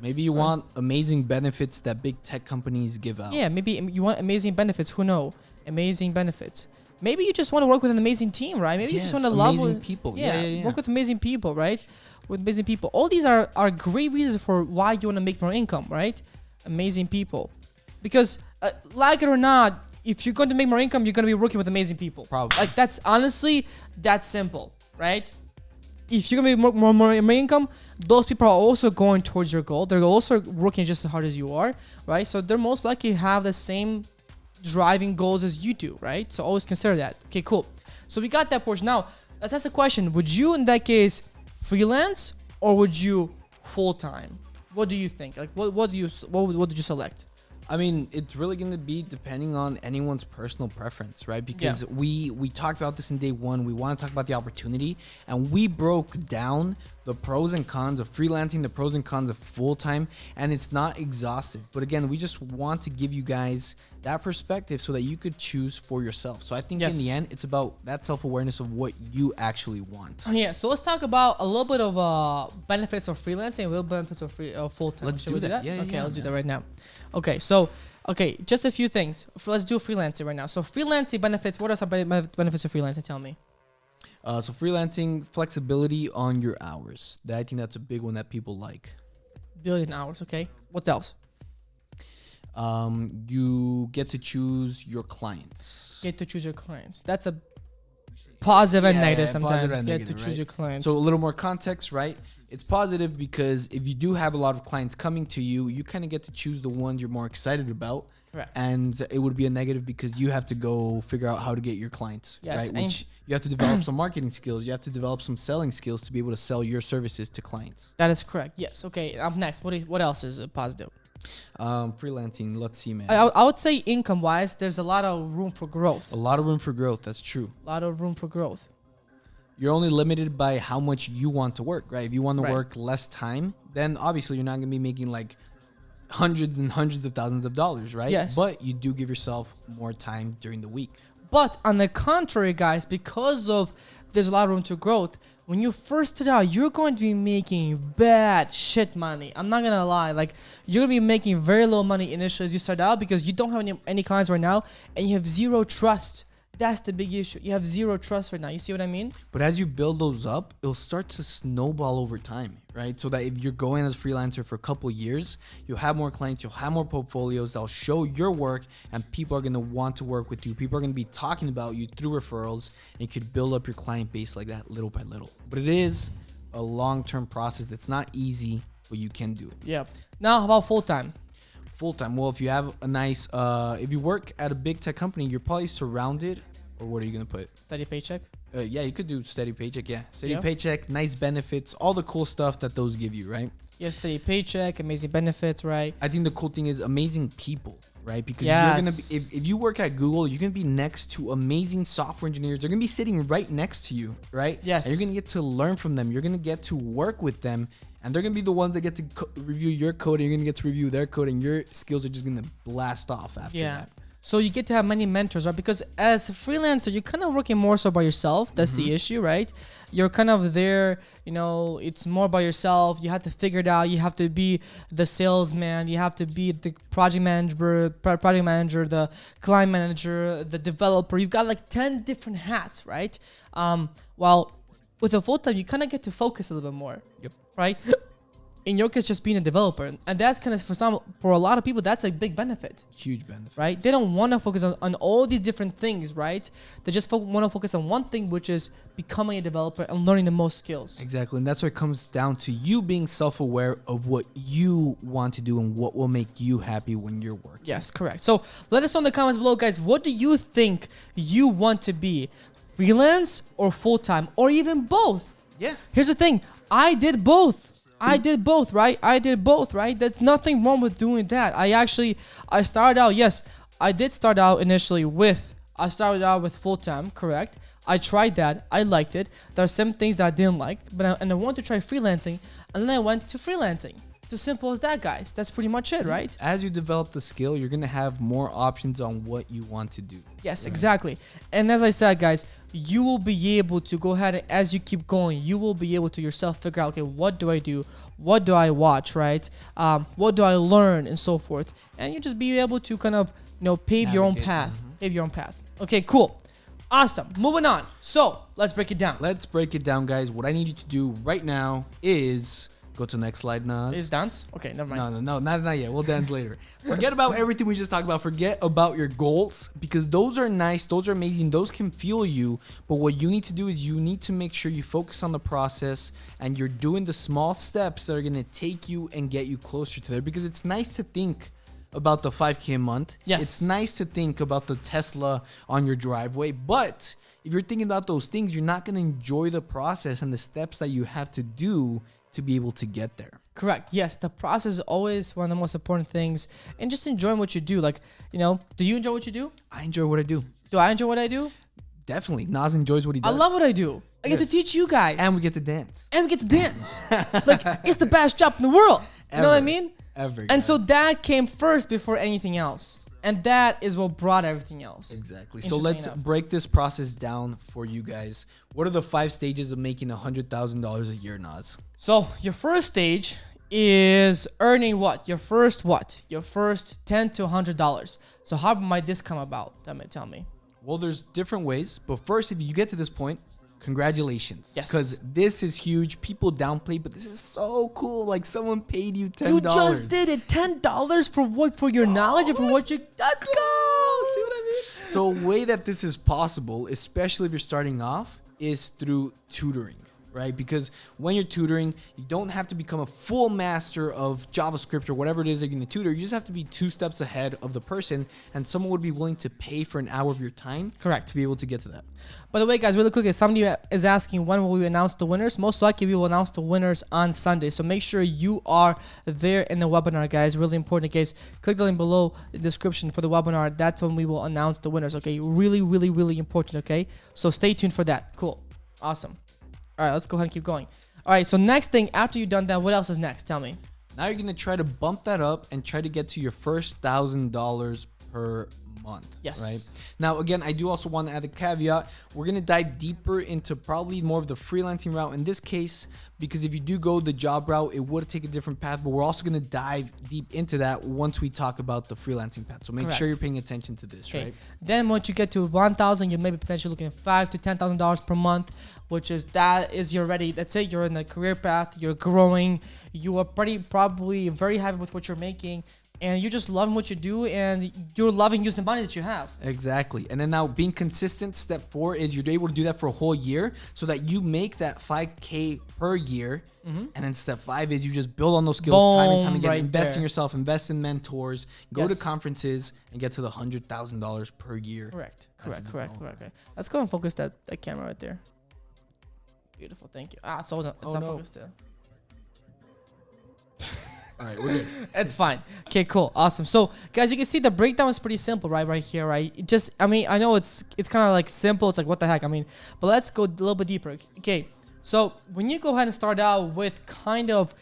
Maybe you want amazing benefits that big tech companies give out. Yeah, maybe you want amazing benefits. Who knows? Amazing benefits. Maybe you just want to work with an amazing team, right? Maybe you just want to love amazing people. Yeah. Work with amazing people, right? With amazing people. All these are great reasons for why you want to make more income, right? Amazing people. Because, like it or not, if you're going to make more income, you're going to be working with amazing people. Probably. Like, that's honestly, that's simple, right? If you're going to be more income, those people are also going towards your goal. They're also working just as hard as you are, right? So they're most likely have the same driving goals as you do, right? So always consider that. Okay, cool. So we got that portion. Now, let's ask a question. Would you, in that case, freelance, or would you full-time? What do you think? Like, what would you select? I mean, it's really going to be depending on anyone's personal preference, right? Because we talked about this in day one. We want to talk about the opportunity, and we broke down the pros and cons of freelancing, the pros and cons of full-time, and it's not exhaustive. But again, we just want to give you guys that perspective so that you could choose for yourself. So I think in the end, it's about that self-awareness of what you actually want. Yeah, so let's talk about a little bit of benefits of freelancing, a little benefits of full-time. Let's do that. Yeah, okay, let's do that man. right now. Okay, just a few things. Let's do freelancing right now. So freelancing benefits, what are some benefits of freelancing? Tell me. So freelancing, flexibility on your hours. I think that's a big one that people like. Billion hours, okay. What else? You get to choose your clients. Get to choose your clients. That's a positive and negative sometimes. Positive and Get negative, to choose right? your clients. So a little more context, right? It's positive because if you do have a lot of clients coming to you, you kind of get to choose the ones you're more excited about. Correct. And it would be a negative because you have to go figure out how to get your clients, Yes, right? Which you have to develop some marketing skills. You have to develop some selling skills to be able to sell your services to clients. That is correct. Yes. Okay. Up next, what else is positive? Freelancing, let's see, man. I would say income-wise, there's a lot of room for growth. A lot of room for growth. That's true. A lot of room for growth. You're only limited by how much you want to work, right? If you want to Right. work less time, then obviously you're not going to be making like hundreds and hundreds of thousands of dollars, right? Yes. But you do give yourself more time during the week. But on the contrary, guys, because of there's a lot of room to growth, when you first start out, you're going to be making bad shit money. I'm not going to lie. Like, you're going to be making very little money initially as you start out because you don't have any clients right now and you have zero trust. That's the big issue. You have zero trust right now. You see what I mean? But as you build those up, it'll start to snowball over time, right? So that if you're going as a freelancer for a couple years, you'll have more clients, you'll have more portfolios, they'll show your work, and people are going to want to work with you. People are going to be talking about you through referrals, and you could build up your client base like that little by little. But it is a long-term process that's not easy, but you can do it. Yeah. Now, how about full-time? Full-time. Well, if you have a nice, if you work at a big tech company, you're probably surrounded, or what are you going to put? Steady paycheck? Yeah, you could do steady paycheck. Yeah. Steady Yeah. paycheck, nice benefits, all the cool stuff that those give you, right? Yeah, steady paycheck, amazing benefits, right? I think the cool thing is amazing people, right? Because Yes. you're gonna be, if you work at Google, you're gonna be next to amazing software engineers. They're gonna be sitting right next to you, right? Yes. And you're gonna get to learn from them. You're gonna get to work with them, and they're gonna be the ones that get to review your code, and you're gonna get to review their code, and your skills are just gonna blast off after that. So you get to have many mentors, right? Because as a freelancer, you're kind of working more so by yourself. That's the issue, right? You're kind of there, it's more by yourself. You have to figure it out. You have to be the salesman. You have to be the project manager, the client manager, the developer. You've got like 10 different hats, right? While with a full-time, you kind of get to focus a little bit more. Yep. Right? In your case, just being a developer, and that's kind of for a lot of people, that's a big benefit. Huge benefit, right? They don't want to focus on all these different things, right? They just want to focus on one thing, which is becoming a developer and learning the most skills. Exactly, and that's where it comes down to you being self-aware of what you want to do and what will make you happy when you're working. Yes, correct. So let us know in the comments below, guys. What do you think you want to be, freelance or full-time, or even both? Yeah. Here's the thing: I did both. Right? There's nothing wrong with doing that. I started out, yes, I did start out initially with full-time, correct? I tried that. I liked it. There are some things that I didn't like, and I wanted to try freelancing, and then I went to freelancing. It's as simple as that, guys. That's pretty much it, right? As you develop the skill, you're going to have more options on what you want to do. Yes, right. Exactly. And as I said, guys, you will be able to go ahead and as you keep going, you will be able to yourself figure out, okay, what do I do? What do I watch, right? What do I learn and so forth? And you just be able to kind of, pave your own path. Pave your own path. Okay, cool. Awesome. Moving on. So let's break it down. Let's break it down, guys. What I need you to do right now is go to the next slide, Nas. Is dance? Okay, never mind. No, not yet. We'll dance later. Forget about everything we just talked about. Forget about your goals, because those are nice. Those are amazing. Those can fuel you. But what you need to do is you need to make sure you focus on the process and you're doing the small steps that are going to take you and get you closer to there, because it's nice to think about the 5K a month. Yes. It's nice to think about the Tesla on your driveway, but if you're thinking about those things, you're not going to enjoy the process and the steps that you have to do to be able to get there. Correct. Yes, the process is always one of the most important things, and just enjoying what you do. Like, do you enjoy what you do? I enjoy what I do. Do I enjoy what I do? Definitely. Nas enjoys what he does. I love what I do. I get to teach you guys. And we get to dance. Like, it's the best job in the world. You know what I mean? Ever. And so that came first before anything else. And that is what brought everything else. Exactly. So let's break this process down for you guys. What are the 5 stages of making $100,000 a year, Nas? So your first stage is earning what? Your first $10 to $100. So how might this come about? Tell me. Well, there's different ways. But first, if you get to this point, congratulations. Yes. Because this is huge. People downplay, but this is so cool. Like, someone paid you $10. You just did it. $10 for what? For your knowledge and for what you... Let's go. See what I mean? So a way that this is possible, especially if you're starting off, is through tutoring. Right? Because when you're tutoring, you don't have to become a full master of JavaScript or whatever it is that you're going to tutor. You just have to be 2 steps ahead of the person, and someone would be willing to pay for an hour of your time. Correct. To be able to get to that. By the way, guys, really quick, somebody is asking when will we announce the winners. Most likely we will announce the winners on Sunday. So make sure you are there in the webinar, guys. Really important, guys. Click the link below the description for the webinar. That's when we will announce the winners. Okay, really, really, really important. Okay, so stay tuned for that. Cool. Awesome. All right, let's go ahead and keep going. All right, so next thing, after you've done that, what else is next? Tell me. Now you're going to try to bump that up and try to get to your first $1,000 per month. Yes. Right? Now, again, I do also want to add a caveat. We're going to dive deeper into probably more of the freelancing route in this case, because if you do go the job route, it would take a different path, but we're also going to dive deep into that once we talk about the freelancing path. So make sure you're paying attention to this, right? Then once you get to 1,000, you may be potentially looking at $5,000 to $10,000 per month, which is you're ready. That's it. You're in the career path. You're growing. You are probably very happy with what you're making. and you're just loving what you do, and you're loving using the money that you have. Exactly. And then now being consistent, step 4 is you're able to do that for a whole year so that you make that 5K per year. And then step 5 is you just build on those skills time and time again. Right invest in there. yourself, invest in mentors, go to Yes. conferences, and get to the $100,000 per year. Correct. That's Correct. the Correct. goal. Let's go and focus that camera right there. Beautiful. Thank you. It's always it's Oh, not no. focused there. All right, we're good. It's fine. Okay, cool. Awesome. So, guys, you can see the breakdown is pretty simple, right here, right? It just, I mean, I know it's kind of like simple. It's like, what the heck? I mean, but let's go a little bit deeper. Okay, so when you go ahead and start out with kind of,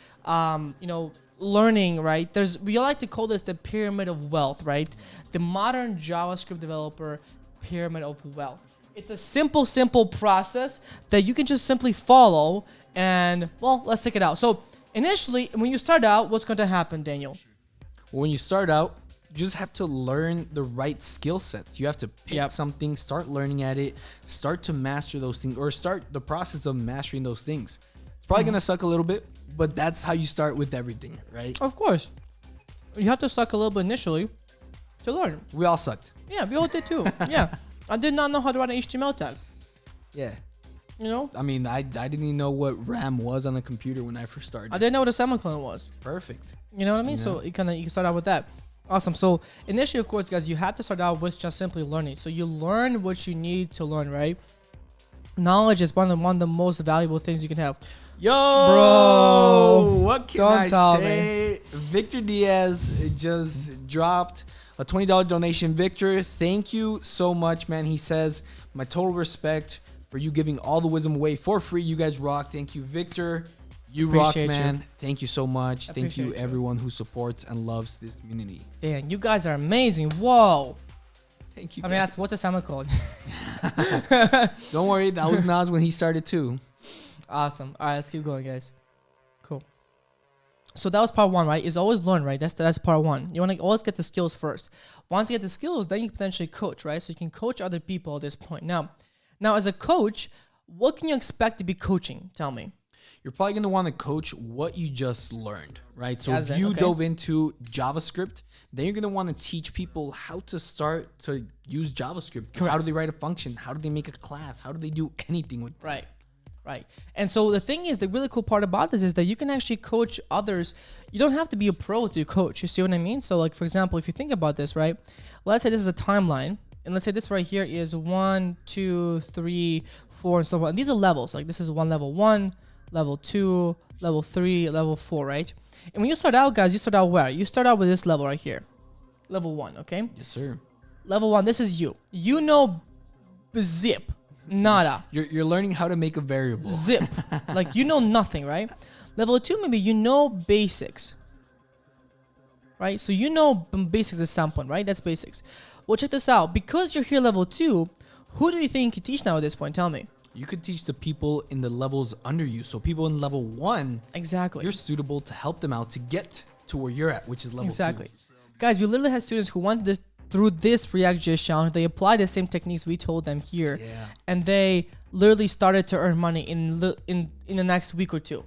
learning, right? We like to call this the pyramid of wealth, right? The modern JavaScript developer pyramid of wealth. It's a simple process that you can just simply follow. And, well, let's check it out. So, initially, when you start out, what's going to happen, Daniel? When you start out, you just have to learn the right skill sets. You have to pick something, start learning at it, start to master those things, or start the process of mastering those things. It's probably going to suck a little bit, but that's how you start with everything, right? Of course. You have to suck a little bit initially to learn. We all sucked. Yeah, we all did too. Yeah. I did not know how to write an HTML tag. Yeah. You know? I mean, I didn't even know what RAM was on a computer when I first started. I didn't know what a semicolon was. Perfect. You know what I mean? So you can start out with that. Awesome. So initially, of course, guys, you have to start out with just simply learning. So you learn what you need to learn, right? Knowledge is one of the most valuable things you can have. Yo, bro, what can don't I tell say? Victor Diaz just dropped a $20 donation. Victor, thank you so much, man. He says, my total respect for you giving all the wisdom away for free. You guys rock. Thank you, Victor. You Appreciate rock, man. you. Thank you so much. Thank Appreciate you, you. everyone who supports and loves this community. Damn, you guys are amazing. Whoa. Thank you. I mean, that's what's a semicolon? Don't worry, that was Nas when he started too. Awesome. All right, let's keep going, guys. Cool. So that was part 1, right? Is always learn, right? That's part 1. You want to always get the skills first. Once you get the skills, then you can potentially coach, right? So you can coach other people at this point. Now, as a coach, what can you expect to be coaching? Tell me. You're probably going to want to coach what you just learned, right? So As if in, you okay. dove into JavaScript, then you're going to want to teach people how to start to use JavaScript. Correct. How do they write a function? How do they make a class? How do they do anything with Right. And so the thing is, the really cool part about this is that you can actually coach others. You don't have to be a pro to coach. You see what I mean? So like, for example, if you think about this, right? Let's say this is a timeline. And let's say this right here is 1, 2, 3, 4, and so on. And these are levels. Like this is level 1, level 2, level 3, level 4, right? And when you start out, guys, you start out where? You start out with this level right here. Level 1, okay? Yes, sir. Level 1, this is you. You know zip. Nada. You're learning how to make a variable. Zip. Like you know nothing, right? Level 2, maybe you know basics. Right? So you know basics at some point, right? That's basics. Well, check this out. Because you're here level 2, who do you think you can teach now at this point? Tell me. You could teach the people in the levels under you. So people in level 1, Exactly. you're suitable to help them out to get to where you're at, which is level 2. Guys, we literally had students who went through this ReactJS challenge. They applied the same techniques we told them here. Yeah. And they literally started to earn money in the next week or two.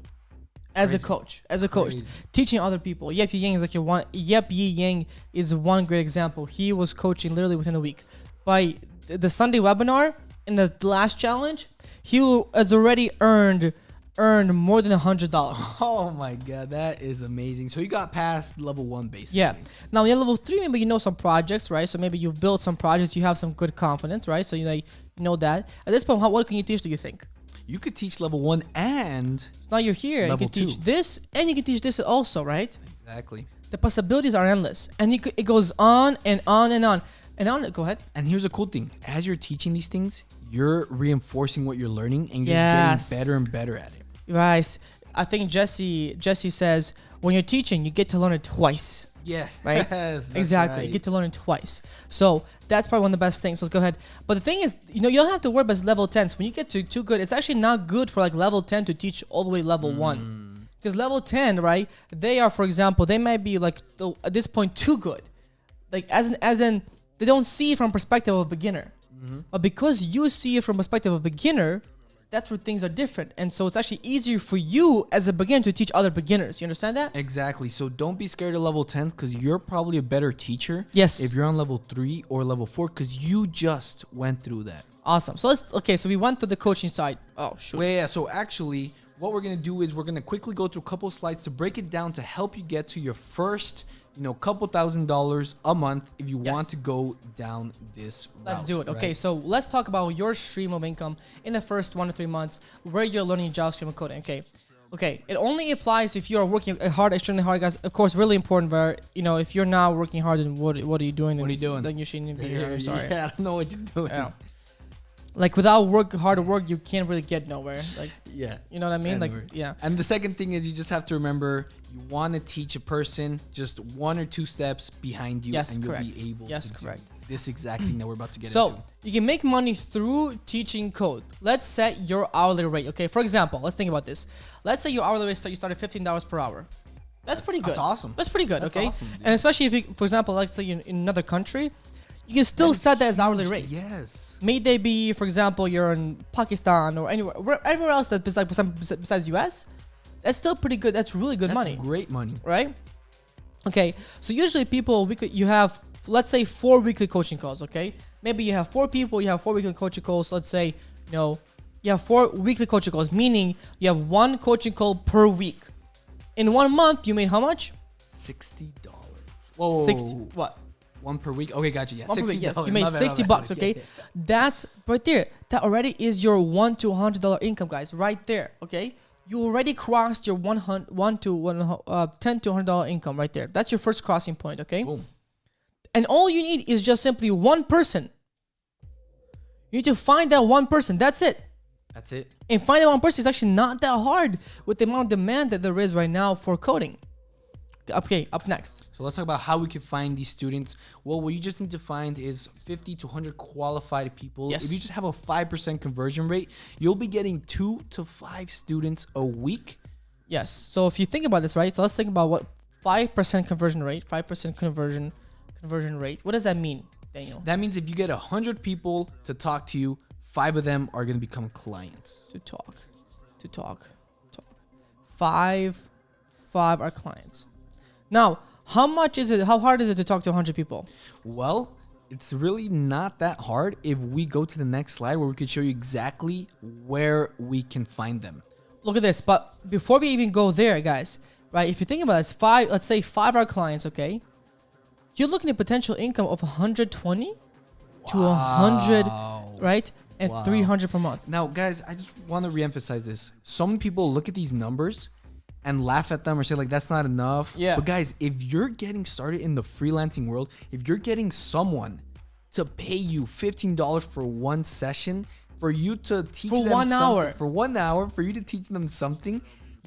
As a coach, Crazy. teaching other people. Yep Yi Yang is like Yep Yi Yang is one great example. He was coaching literally within a week. By the Sunday webinar in the last challenge, he has already earned more than $100. Oh my God, that is amazing. So you got past level 1 basically. Yeah. Now in level 3, maybe you know some projects, right? So maybe you've built some projects, you have some good confidence, right? So you know that. At this point, what can you teach? Do you think? You could teach level 1 and Now you're here. You Level can teach 2. this, and you can teach this also, right? exactly. The possibilities are endless, and it goes on and on and on and on. Go ahead. And here's a cool thing: as you're teaching these things, you're reinforcing what you're learning, and you're Yes. getting better and better at it. Right. I think Jesse says when you're teaching, you get to learn it twice. Yeah. Right? Yes, that's Exactly. right. You get to learn it twice. So that's probably one of the best things. So let's go ahead. But the thing is, you don't have to worry about level 10. So when you get to too good, it's actually not good for like level 10 to teach all the way level 1. Because level 10, right, they are, for example, they might be like at this point too good. Like as in they don't see it from perspective of a beginner. But because you see it from perspective of a beginner, that's where things are different. And so it's actually easier for you as a beginner to teach other beginners. You understand that? Exactly. So don't be scared of level 10s because you're probably a better teacher. Yes. If you're on level 3 or level 4 because you just went through that. Awesome. So so we went to the coaching side. Oh, shoot. Well, yeah. So actually, what we're going to do is we're going to quickly go through a couple slides to break it down to help you get to your first, couple $1,000s a month if you want to go down this route. Let's do it. right? Okay, so let's talk about your stream of income in the first 1 to 3 months where you're learning JavaScript and coding. Okay. It only applies if you are working hard, extremely hard, guys. Of course, really important. Where if you're not working hard, then what are you doing? What are you doing? Then you shouldn't be here. I'm sorry. Yeah, I don't know what you're doing. Yeah. Like without hard work, you can't really get nowhere. Like Yeah. you know what I mean? Anywhere. Like yeah. And the second thing is you just have to remember you want to teach a person just 1 or 2 steps behind you, Yes, and you'll correct. be able Yes, to correct. do this exact thing that we're about to get So into. you can make money through teaching code. Let's set your hourly rate. Okay, for example, let's think about this. Let's say your hourly rate you start at $15 per hour. That's pretty good. That's awesome. That's pretty good. That's okay, awesome, dude. and especially if you, for example, let's say in another country, you can still set that as hourly rate. Yes. May they be, for example, you're in Pakistan or anywhere else that's besides US. That's still pretty good. That's really good That's money, great money. right? Okay, so usually people weekly, you have, let's say 4 weekly coaching calls. Okay, maybe you have 4 people, you have 4 weekly coaching calls. Let's say you have 4 weekly coaching calls, meaning you have 1 coaching call per week. In 1 month, you made how much? $60. Whoa. 60. What? 1 per week. Okay, gotcha. Yeah, 1 per week, $60. yes. You made $60, okay? Yeah. That's right there. That already is your $1 to $100 income, guys. Right there, okay? You already crossed your $10 to $100 income right there. That's your first crossing point, okay? Boom. And all you need is just simply 1 person. You need to find that 1 person. That's it. That's it. And finding that 1 person is actually not that hard with the amount of demand that there is right now for coding. Okay, up next. So let's talk about how we can find these students. Well, what you just need to find is 50 to 100 qualified people. Yes. If you just have a 5% conversion rate, you'll be getting 2 to 5 students a week. Yes. So if you think about this, right? So let's think about what 5% conversion rate, 5% conversion rate. What does that mean, Daniel? That means if you get 100 people to talk to you, 5 of them are going to become clients. To talk. 5 are clients. Now, how hard is it to talk to 100 people? Well, it's really not that hard if we go to the next slide where we could show you exactly where we can find them. Look at this. But before we even go there, guys, right? If you think about this, let's say 5 are clients, okay? You're looking at potential income of 120 to 100, right? And 300 per month. Now, guys, I just want to reemphasize this. Some people look at these numbers and laugh at them or say like that's not enough. Yeah. But guys, if you're getting started in the freelancing world, if you're getting someone to pay you $15 for 1 session, for you to teach them 1 hour. For 1 hour, for you to teach them something,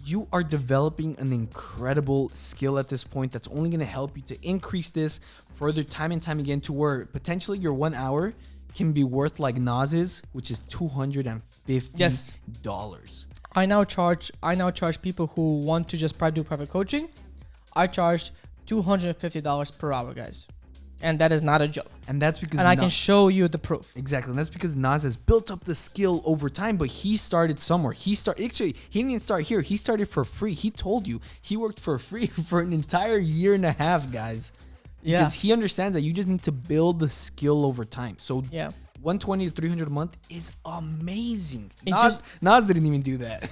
you are developing an incredible skill at this point that's only going to help you to increase this further time and time again to where potentially your 1 hour can be worth like Nas's, which is $250. Yes. I now charge people who want to just do private coaching. I charge $250 per hour, guys. And that is not a joke. And that's because I can show you the proof. Exactly. And that's because Nas has built up the skill over time, but he started somewhere. He didn't even start here. He started for free. He told you he worked for free for an entire 1.5 years, guys. Because he understands that you just need to build the skill over time. So Yeah. 120 to 300 a month is amazing. It Nas didn't even do that.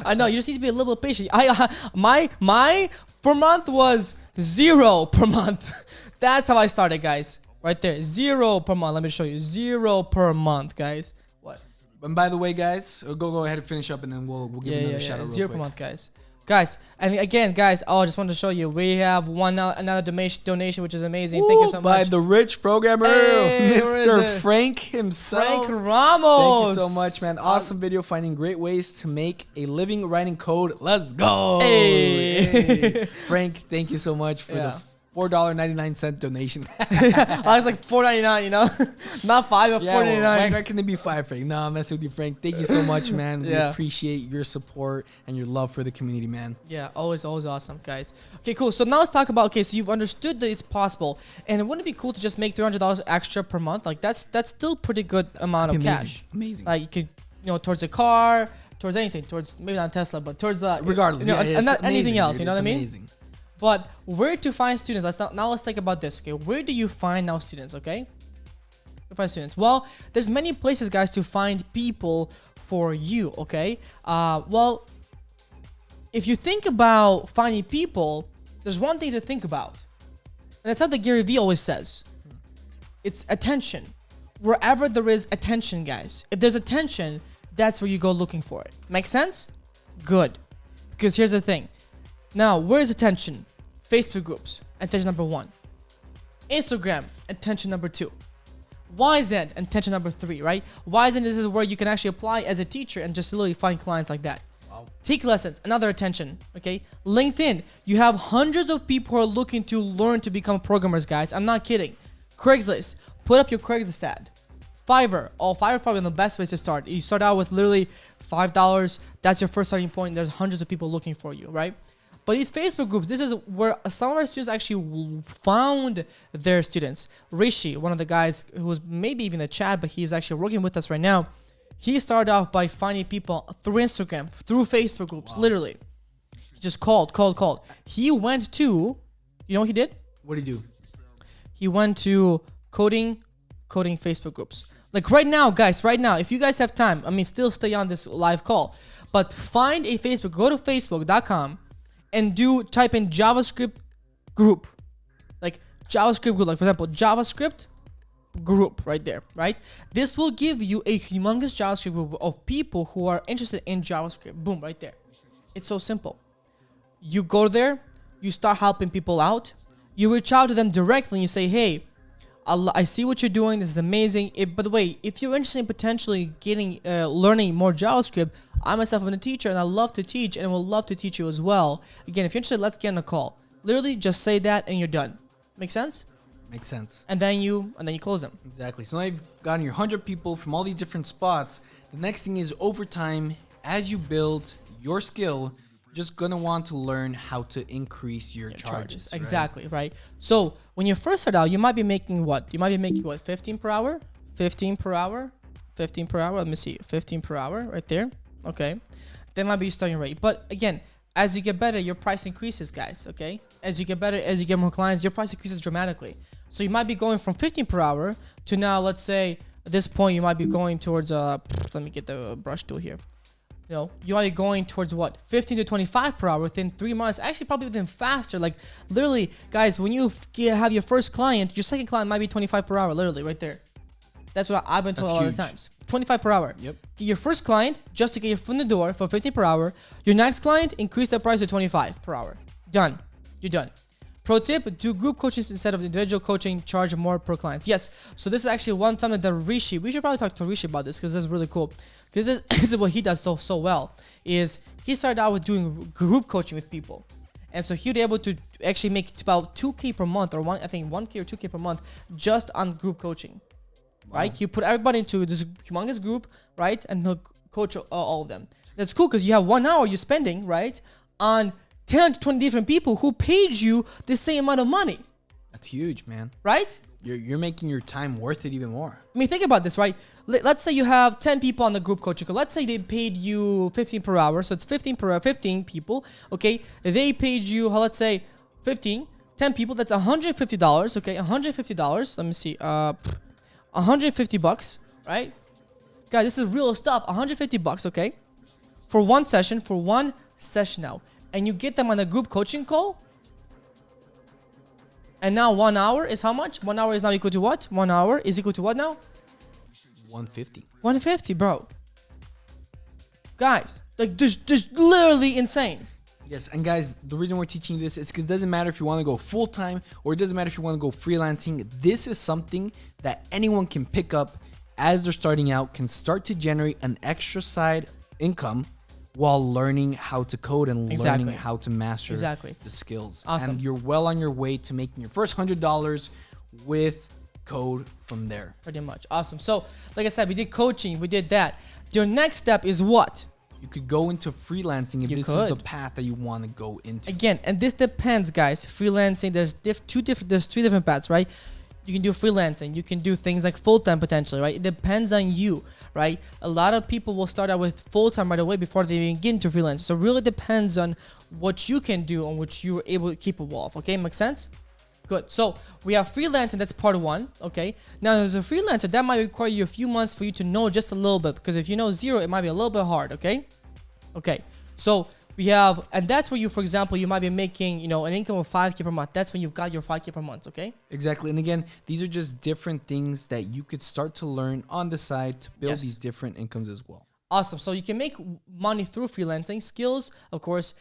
I know, you just need to be a little bit patient. My per month was 0 per month. That's how I started, guys. Right there, 0 per month. Let me show you, 0 per month, guys. What? And by the way, guys, go ahead and finish up, and then we'll give another shout out. 0 per month, guys. And again, guys, I just wanted to show you we have another donation, which is amazing. Thank you so much. By the rich programmer, Hey, where is Mr. it? Frank himself. Frank Ramos. Thank you so much, man. Awesome video finding great ways to make a living writing code. Let's go. Hey. Frank, thank you so much for the $4.99 donation. I was like $4.99, you know, not 5 or $4.99. Why couldn't it be 5, Frank? No, I'm messing with you, Frank. Thank you so much, man. We appreciate your support and your love for the community, man. Yeah, always awesome, guys. Okay, cool. So now let's talk about, so you've understood that it's possible, and wouldn't it be cool to just make $300 extra per month? Like that's still pretty good amount of cash. Amazing. Like you could towards a car, towards anything, towards maybe not Tesla, but towards regardless, and not anything else. Dude, You know what I mean? Amazing. But where to find students? Let's think about this. Okay, where do you find now students? Okay, find students. Well, there's many places, guys, to find people for you. Okay, well, if you think about finding people, there's one thing to think about, and that's something Gary Vee always says. It's attention. Wherever there is attention, guys, if there's attention, that's where you go looking for it. Make sense? Good. Because here's the thing. Now, where's attention? Facebook groups, attention number 1. Instagram, attention number 2. YZ, attention number 3, right? YZ, this is where you can actually apply as a teacher and just literally find clients like that. Wow. Take lessons, another attention, okay? LinkedIn, you have hundreds of people who are looking to learn to become programmers, guys. I'm not kidding. Craigslist, put up your Craigslist ad. Fiverr, Fiverr probably the best place to start. You start out with literally $5. That's your first starting point. There's hundreds of people looking for you, right? But these Facebook groups, this is where some of our students actually found their students. Rishi, one of the guys who was maybe even in the chat, but he's actually working with us right now. He started off by finding people through Instagram, through Facebook groups, literally. He just called. He went to, you know what he did? What did he do? He went to coding Facebook groups. Like right now, guys, if you guys have time, still stay on this live call, but find a Facebook, go to facebook.com and type in JavaScript group. Like JavaScript group, like for example, JavaScript group right there, right? This will give you a humongous JavaScript group of people who are interested in JavaScript. Boom, right there. It's so simple. You go there, you start helping people out, you reach out to them directly and you say, hey, I see what you're doing. This is amazing. By the way, if you're interested in potentially learning more JavaScript, I myself am a teacher and I love to teach and will love to teach you as well. Again, if you're interested, let's get on a call. Literally, just say that and you're done. Make sense? Makes sense. And then you close them. Exactly. So now you've gotten your 100 people from all these different spots. The next thing is over time, as you build your skill, just gonna want to learn how to increase your charges. Exactly, right? So when you first start out, you might be making what? 15 per hour? 15 per hour? 15 per hour? Let me see. 15 per hour right there. Okay. That might be your starting rate. But again, as you get better, your price increases, guys. Okay. As you get better, as you get more clients, your price increases dramatically. So you might be going from 15 per hour to now, let's say at this point, you might be going towards, let me get the brush tool here. You might be going towards what? 15 to 25 per hour within 3 months. Actually, probably within faster. Like, literally, guys, when you have your first client, your second client might be 25 per hour, literally, right there. That's what I've been told a lot of times. 25 per hour. Yep. Get your first client, just to get your foot in the door for 15 per hour. Your next client, increase the price to 25 per hour. Done. You're done. Pro tip, do group coaching instead of individual coaching, charge more per client. Yes, so this is actually one time that Rishi, we should probably talk to Rishi about this because this is really cool. Because this is what he does so well, is he started out with doing group coaching with people. And so he'd be able to actually make about 2K per month, or 1K or 2K per month just on group coaching. Wow. Right? You put everybody into this humongous group, right? And he'll coach all of them. That's cool because you have 1 hour you're spending, right, on 10 to 20 different people who paid you the same amount of money. That's huge, man. Right? You're making your time worth it even more. Think about this, right? Let's say you have 10 people on the group coaching. Let's say they paid you 15 per hour. So it's 15 people. Okay. They paid you, let's say 10 people. That's $150. Okay. $150. Let me see. $150, right? Guys, this is real stuff. $150. Okay. For one session now. And you get them on a group coaching call. And now 1 hour is how much? 1 hour is now equal to what? 1 hour is equal to what now? 150. 150, bro. Guys, like this literally insane. Yes, and guys, the reason we're teaching this is because it doesn't matter if you want to go full-time or it doesn't matter if you want to go freelancing. This is something that anyone can pick up as they're starting out, can start to generate an extra side income while learning how to code and learning how to master the skills. Awesome. And you're well on your way to making your first $100 with code from there. Pretty much. Awesome. So, like I said, we did coaching, we did that. Your next step is what? You could go into freelancing if this is the path that you want to go into. Again, and this depends, guys. Freelancing, there's 3 different paths, right? You can do freelancing. You can do things like full-time potentially, right? It depends on you, right? A lot of people will start out with full-time right away before they even get into freelance. So it really depends on what you can do and what you're able to capable of. Okay, make sense? Good. So we have freelancing. That's part one. Okay. Now there's a freelancer that might require you a few months for you to know just a little bit, because if you know zero, it might be a little bit hard. Okay. Okay. So we have, and that's where you, for example, you might be making, you know, an income of 5K per month. That's when you've got your 5K per month. Okay. Exactly. And again, these are just different things that you could start to learn on the side to build these different incomes as well. Awesome. So you can make money through freelancing. Skills, of course,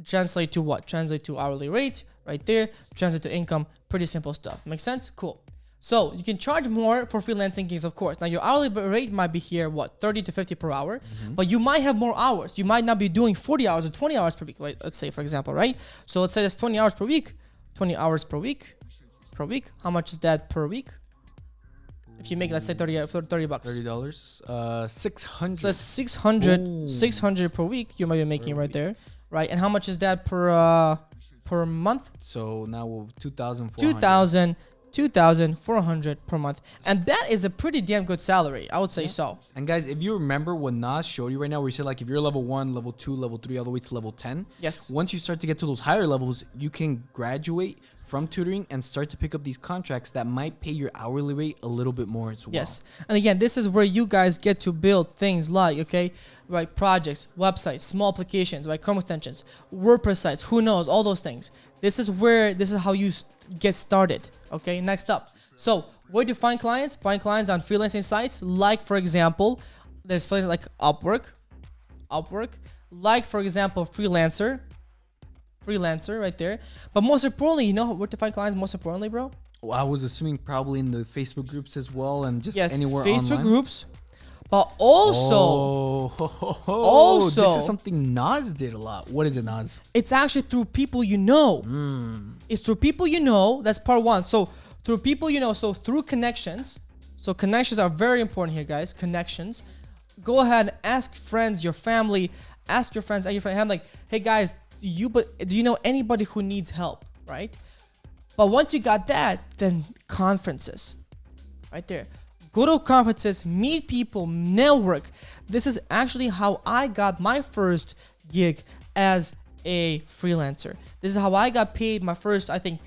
translate to what? Translate to hourly rate right there. Translate to income. Pretty simple stuff. Make sense? Cool. So you can charge more for freelancing gigs, of course. Now your hourly rate might be here, what, 30 to 50 per hour, but you might have more hours. You might not be doing 40 hours or 20 hours per week, like, let's say, for example, right? So let's say that's 20 hours per week, 20 hours per week. How much is that per week? If you make, let's say, $30 bucks. $30, 600. So that's 600 per week you might be making right there, right? And how much is that per month? So now we're 2,400. 2,400 per month, and that is a pretty damn good salary, I would say. So, and guys, if you remember what Nas showed you right now, where he said like if you're level 1, level 2, level 3, all the way to level 10, yes, once you start to get to those higher levels, you can graduate from tutoring and start to pick up these contracts that might pay your hourly rate a little bit more as well. Yes, and again, this is where you guys get to build things like, okay, right, projects, websites, small applications, right, Chrome extensions, WordPress sites, who knows, all those things. This is how you get started. Okay, next up. So where to find clients? Find clients on freelancing sites, like, for example, there's freelancing like Upwork, like, for example, Freelancer right there. But most importantly, you know where to find clients most importantly, bro? Well, I was assuming probably in the Facebook groups as well, and just anywhere Facebook online. Groups. But also, this is something Nas did a lot. What is it, Nas? It's actually through people you know. It's through people you know. That's part one. So through people you know. So through connections. So connections are very important here, guys. Connections. Go ahead and ask friends, your family. Ask your friends, like, hey guys, do you know anybody who needs help, right? But once you got that, then conferences, right there. Go to conferences, meet people, network. This is actually how I got my first gig as a freelancer. This is how I got paid my first, I think,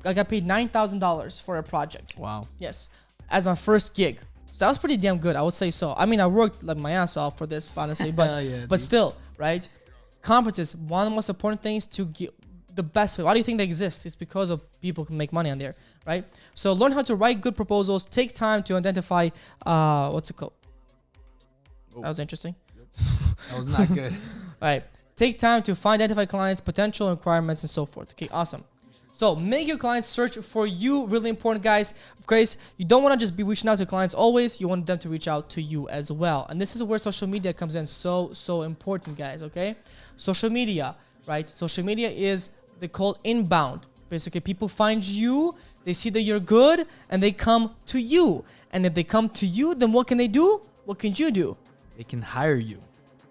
I got paid $9,000 for a project. Wow. Yes, as my first gig. So that was pretty damn good, I would say so. I mean, I worked like my ass off for this, honestly, but still, right? Conferences, one of the most important things to get the best way. Why do you think they exist? It's because of people can make money on there, right? So learn how to write good proposals. Take time to identify, what's it called? Oh. That was interesting. Yep. That was not good. All right. Take time to identify clients, potential requirements, and so forth. Okay, awesome. So make your clients search for you. Really important, guys. Of course, you don't want to just be reaching out to clients always. You want them to reach out to you as well. And this is where social media comes in. So important, guys. Okay, social media, right? Social media is they call inbound. Basically, people find you, they see that you're good, and they come to you. And if they come to you, then what can they do? What can you do? They can hire you.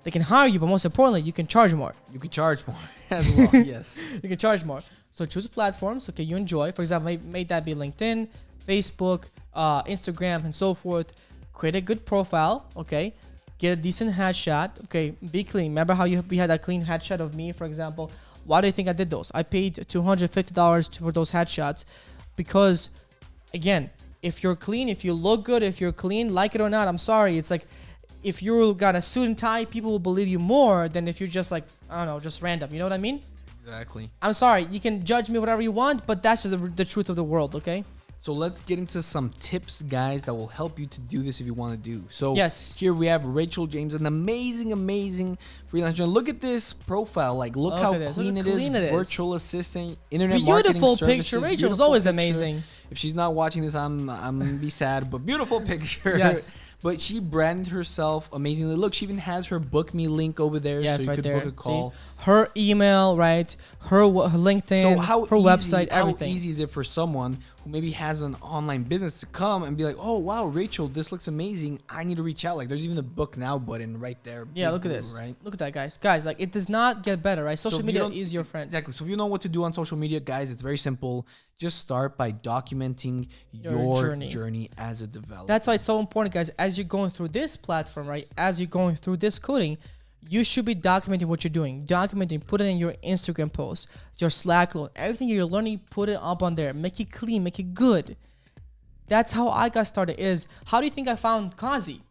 They can hire you, but most importantly, you can charge more. You can charge more as well. Yes. You can charge more. So choose platforms, okay, you enjoy. For example, may that be LinkedIn, Facebook, Instagram, and so forth. Create a good profile, okay? Get a decent headshot, okay? Be clean. Remember how we had that clean headshot of me, for example? Why do you think I did those? I paid $250 for those headshots because, again, if you're clean, if you look good, if you're clean, like it or not, I'm sorry. It's like if you got a suit and tie, people will believe you more than if you're just like, I don't know, just random. You know what I mean? Exactly. I'm sorry. You can judge me whatever you want, but that's just the truth of the world, okay? So let's get into some tips, guys, that will help you to do this if you want to do. So yes, here we have Rachel James, an amazing freelancer. And look at this profile. Like, look how clean it is. Virtual assistant, internet marketing services. Beautiful picture. Rachel is always amazing. If she's not watching this, I'm gonna be sad. But beautiful picture. Yes. But she branded herself amazingly. Look, she even has her book me link over there. Yes, so you right could there. book a call. See? Her email, right? Her LinkedIn, her website, everything. How easy is it for someone who maybe has an online business to come and be like, oh, wow, Rachel, this looks amazing. I need to reach out. Like, there's even a book now button right there. Yeah, look at this. Right? Look at that, guys. Guys, like, it does not get better, right? Social media is your friend. Exactly. So if you know what to do on social media, guys, it's very simple. Just start by documenting documenting your journey as a developer. That's why it's so important, guys. As you're going through this platform, right? As you're going through this coding, you should be documenting what you're doing. Documenting, put it in your Instagram post, your Slack load, everything you're learning, put it up on there. Make it clean, make it good. That's how I got started. How do you think I found Kazi?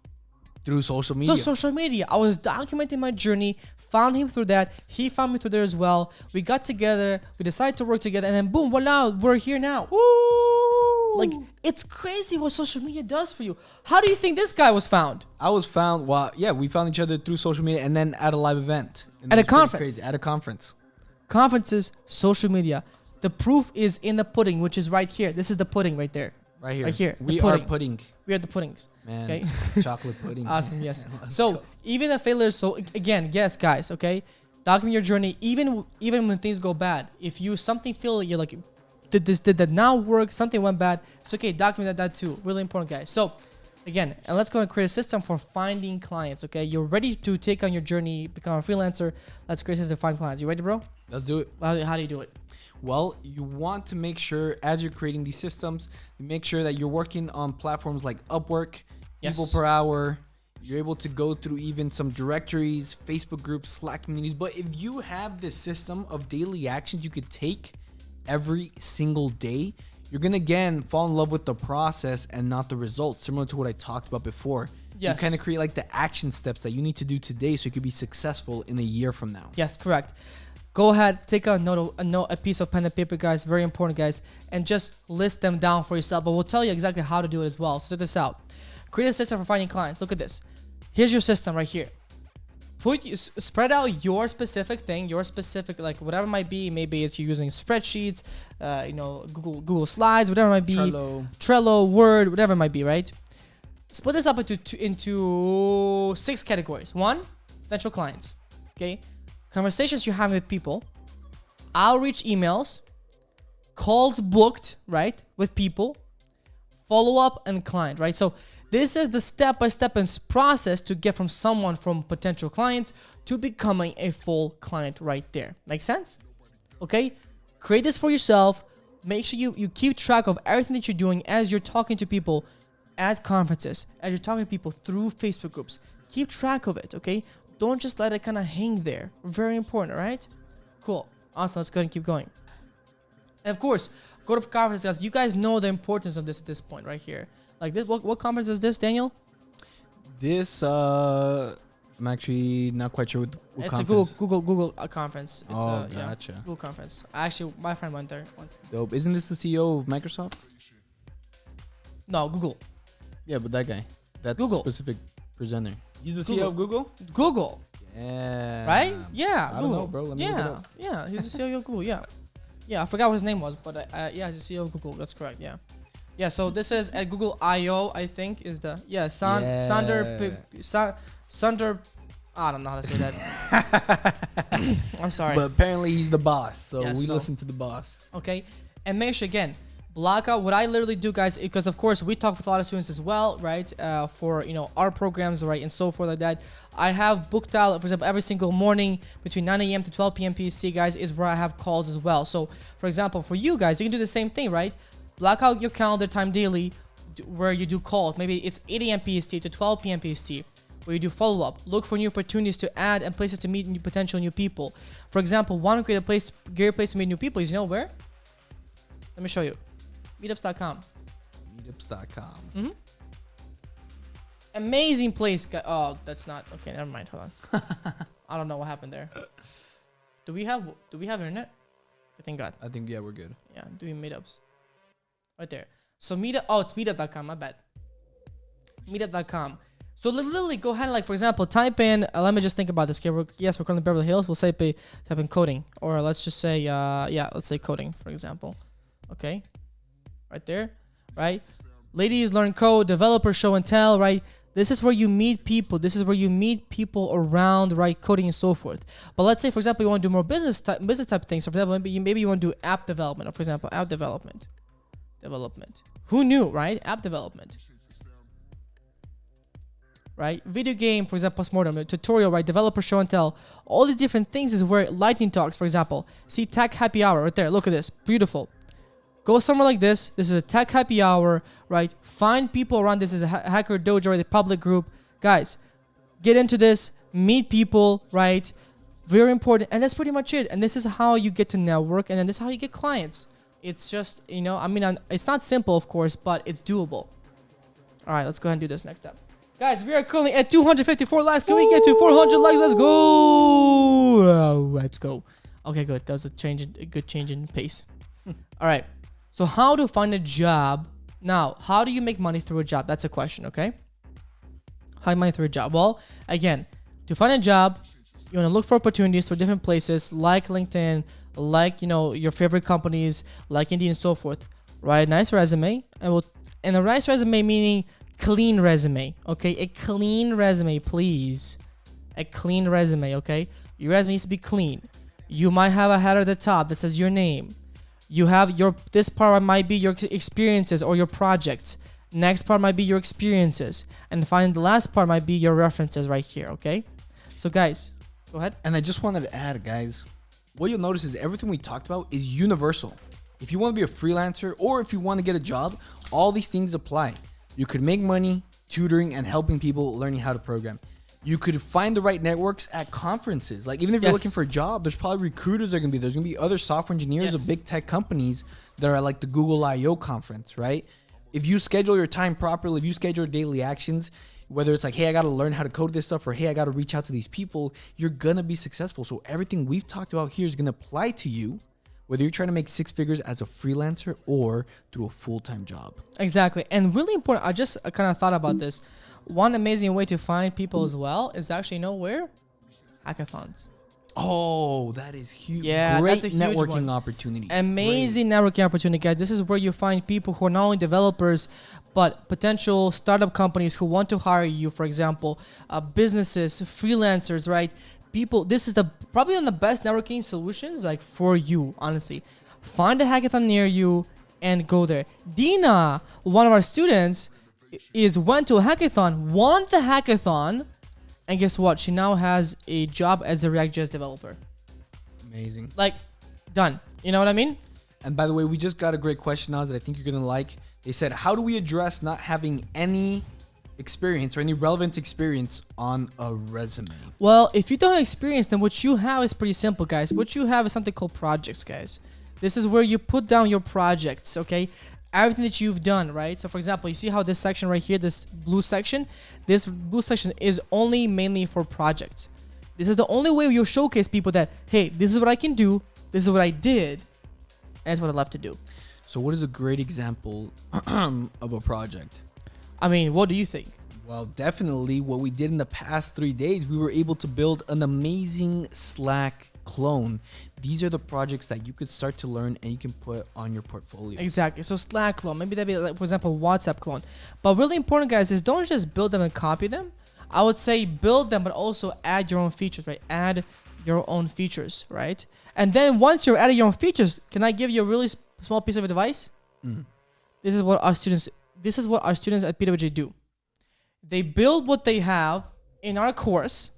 Through social media. Through social media. I was documenting my journey, found him through that. He found me through there as well. We got together. We decided to work together. And then boom, voila, we're here now. Woo! Like, it's crazy what social media does for you. How do you think this guy was found? I was found, we found each other through social media and then at a live event. At a conference. Crazy. At a conference. Conferences, social media. The proof is in the pudding, which is right here. This is the pudding right there. Right here. Right here. We are pudding. We are the puddings. Man, okay. Chocolate pudding. Awesome, yes. So even the failures, so again, yes, guys, okay? Document your journey, even when things go bad. If something feel you're like, did that not work, something went bad, it's okay, document that too. Really important, guys. So again, and let's go and create a system for finding clients, okay? You're ready to take on your journey, become a freelancer. Let's create a system to find clients. You ready, bro? Let's do it. How do you do it? Well, you want to make sure as you're creating these systems, you make sure that you're working on platforms like Upwork, people per hour. You're able to go through even some directories, Facebook groups, Slack communities. But if you have this system of daily actions you could take every single day, you're going to, again, fall in love with the process and not the results, similar to what I talked about before. Yes. You kind of create like the action steps that you need to do today so you could be successful in a year from now. Yes, correct. Go ahead, take a piece of pen and paper, guys. Very important, guys. And just list them down for yourself. But we'll tell you exactly how to do it as well. So check this out. Create a system for finding clients. Look at this. Here's your system right here. Spread out your specific thing, your specific, like whatever it might be. Maybe it's you're using spreadsheets, Google Slides, whatever it might be. Trello, Word, whatever it might be, right? Split this up into 6 categories. 1, potential clients. Okay. Conversations you're having with people, outreach emails, calls booked, right, with people, follow-up, and client, right? So this is the step-by-step process to get from potential clients to becoming a full client right there. Make sense? Okay? Create this for yourself. Make sure you keep track of everything that you're doing as you're talking to people at conferences, as you're talking to people through Facebook groups. Keep track of it, okay? Don't just let it kind of hang there. Very important, all right? Cool. Awesome. Let's go ahead and keep going. And of course, go to conferences, guys. You guys know the importance of this at this point right here. Like this, what conference is this, Daniel? This, I'm actually not quite sure what it's conference. a Google conference. It's gotcha. Google conference. Actually, my friend went there once. Dope. Isn't this the CEO of Microsoft? No, Google. Yeah, but that guy. That Google. Specific presenter. He's the Google. CEO of Google? Google. Yeah. Right? Yeah. I don't know, bro. Let me look it up. Yeah. He's the CEO of Google. Yeah. Yeah. I forgot what his name was, but yeah, he's the CEO of Google. That's correct. Yeah. Yeah. So this is at Google I/O. I think is the Sander. I don't know how to say that. I'm sorry. But apparently he's the boss, so Yeah, we listen to the boss. Okay. And make sure again. Block out what I literally do, guys, because of course we talk with a lot of students as well, right? For our programs, right, and so forth like that. I have booked out, for example, every single morning between 9 a.m. to 12 p.m. PST, guys, is where I have calls as well. So, for example, for you guys, you can do the same thing, right? Block out your calendar time daily, where you do calls. Maybe it's 8 a.m. PST to 12 p.m. PST, where you do follow-up. Look for new opportunities to add and places to meet potential new people. For example, one great place to meet new people is, where? Let me show you. Meetups.com. Meetups.com. Mm-hmm. Amazing place. Oh, that's not okay. Never mind. Hold on. I don't know what happened there. Do we have internet? Thank God. I think we're good. Yeah, doing meetups. Right there. So it's meetup.com. My bad. Meetup.com. So literally go ahead and for example, type in. Let me just think about this. Okay, we're currently in Beverly Hills. We'll say type in coding, or let's just say let's say coding for example. Okay. Right there, right? Ladies learn code, developer show and tell, right? This is where you meet people. This is where you meet people around, right? Coding and so forth. But let's say, for example, you want to do more business type things. So for example, maybe you want to do app development, or for example, app development. Who knew, right? App development. Right? Video game, for example, postmortem, tutorial, right? Developer show and tell. All these different things is where lightning talks, for example. See, tech happy hour right there. Look at this. Beautiful. Go somewhere like this. This is a tech happy hour, right? Find people around. This is a hacker dojo, right? The public group. Guys, get into this. Meet people, right? Very important. And that's pretty much it. And this is how you get to network. And then this is how you get clients. It's just, it's not simple, of course, but it's doable. All right, let's go ahead and do this next step. Guys, we are currently at 254 likes. Can we get to 400 likes? Let's go. Let's go. Okay, good. That was a good change in pace. All right. So how to find a job. Now, how do you make money through a job? That's a question, okay? How do you make money through a job? Well, again, to find a job, you want to look for opportunities through different places like LinkedIn, like, your favorite companies, like Indeed and so forth. Write a nice resume. And a nice resume meaning clean resume, okay? A clean resume, please. A clean resume, okay? Your resume needs to be clean. You might have a header at the top that says your name. You have this part might be your experiences or your projects. Next part might be your experiences. And finally, the last part might be your references right here, okay? So guys, go ahead. And I just wanted to add, guys, what you'll notice is everything we talked about is universal. If you want to be a freelancer or if you want to get a job, all these things apply. You could make money tutoring and helping people learning how to program. You could find the right networks at conferences. Like, even if you're looking for a job, there's probably recruiters that are going to be there. There's going to be other software engineers of big tech companies that are at like the Google I/O conference, right? If you schedule your time properly, if you schedule your daily actions, whether it's like, hey, I got to learn how to code this stuff, or hey, I got to reach out to these people, you're going to be successful. So everything we've talked about here is going to apply to you, whether you're trying to make 6 figures as a freelancer or through a full-time job. Exactly. And really important, I just kind of thought about this. One amazing way to find people as well is actually, where? Hackathons. Oh, that is huge. Yeah, great that's a huge networking opportunity. Amazing networking opportunity, guys. This is where you find people who are not only developers, but potential startup companies who want to hire you, for example, businesses, freelancers, right? People, this is probably one of the best networking solutions, like, for you, honestly. Find a hackathon near you and go there. Dina, one of our students, went to a hackathon, won the hackathon, and guess what? She now has a job as a ReactJS developer. Amazing. Like, done. You know what I mean? And by the way, we just got a great question, Oz, that I think you're going to like. They said, how do we address not having any experience or any relevant experience on a resume? Well, if you don't have experience, then what you have is pretty simple, guys. What you have is something called projects, guys. This is where you put down your projects, okay? Everything that you've done, right? So for example, you see how this section right here, this blue section is only mainly for projects. This is the only way you'll showcase people that, hey, this is what I can do, this is what I did, and that's what I love to do. So what is a great example of a project? I mean, what do you think? Well, definitely what we did in the past 3 days, we were able to build an amazing Slack clone. These are the projects that you could start to learn and you can put on your portfolio. Exactly. So Slack clone, maybe that'd be, like, for example, WhatsApp clone. But really important, guys, is don't just build them and copy them. I would say build them, but also add your own features, right? Add your own features, right? And then once you're adding your own features, can I give you a really small piece of advice? This is what our students at PWJ do. They build what they have in our course,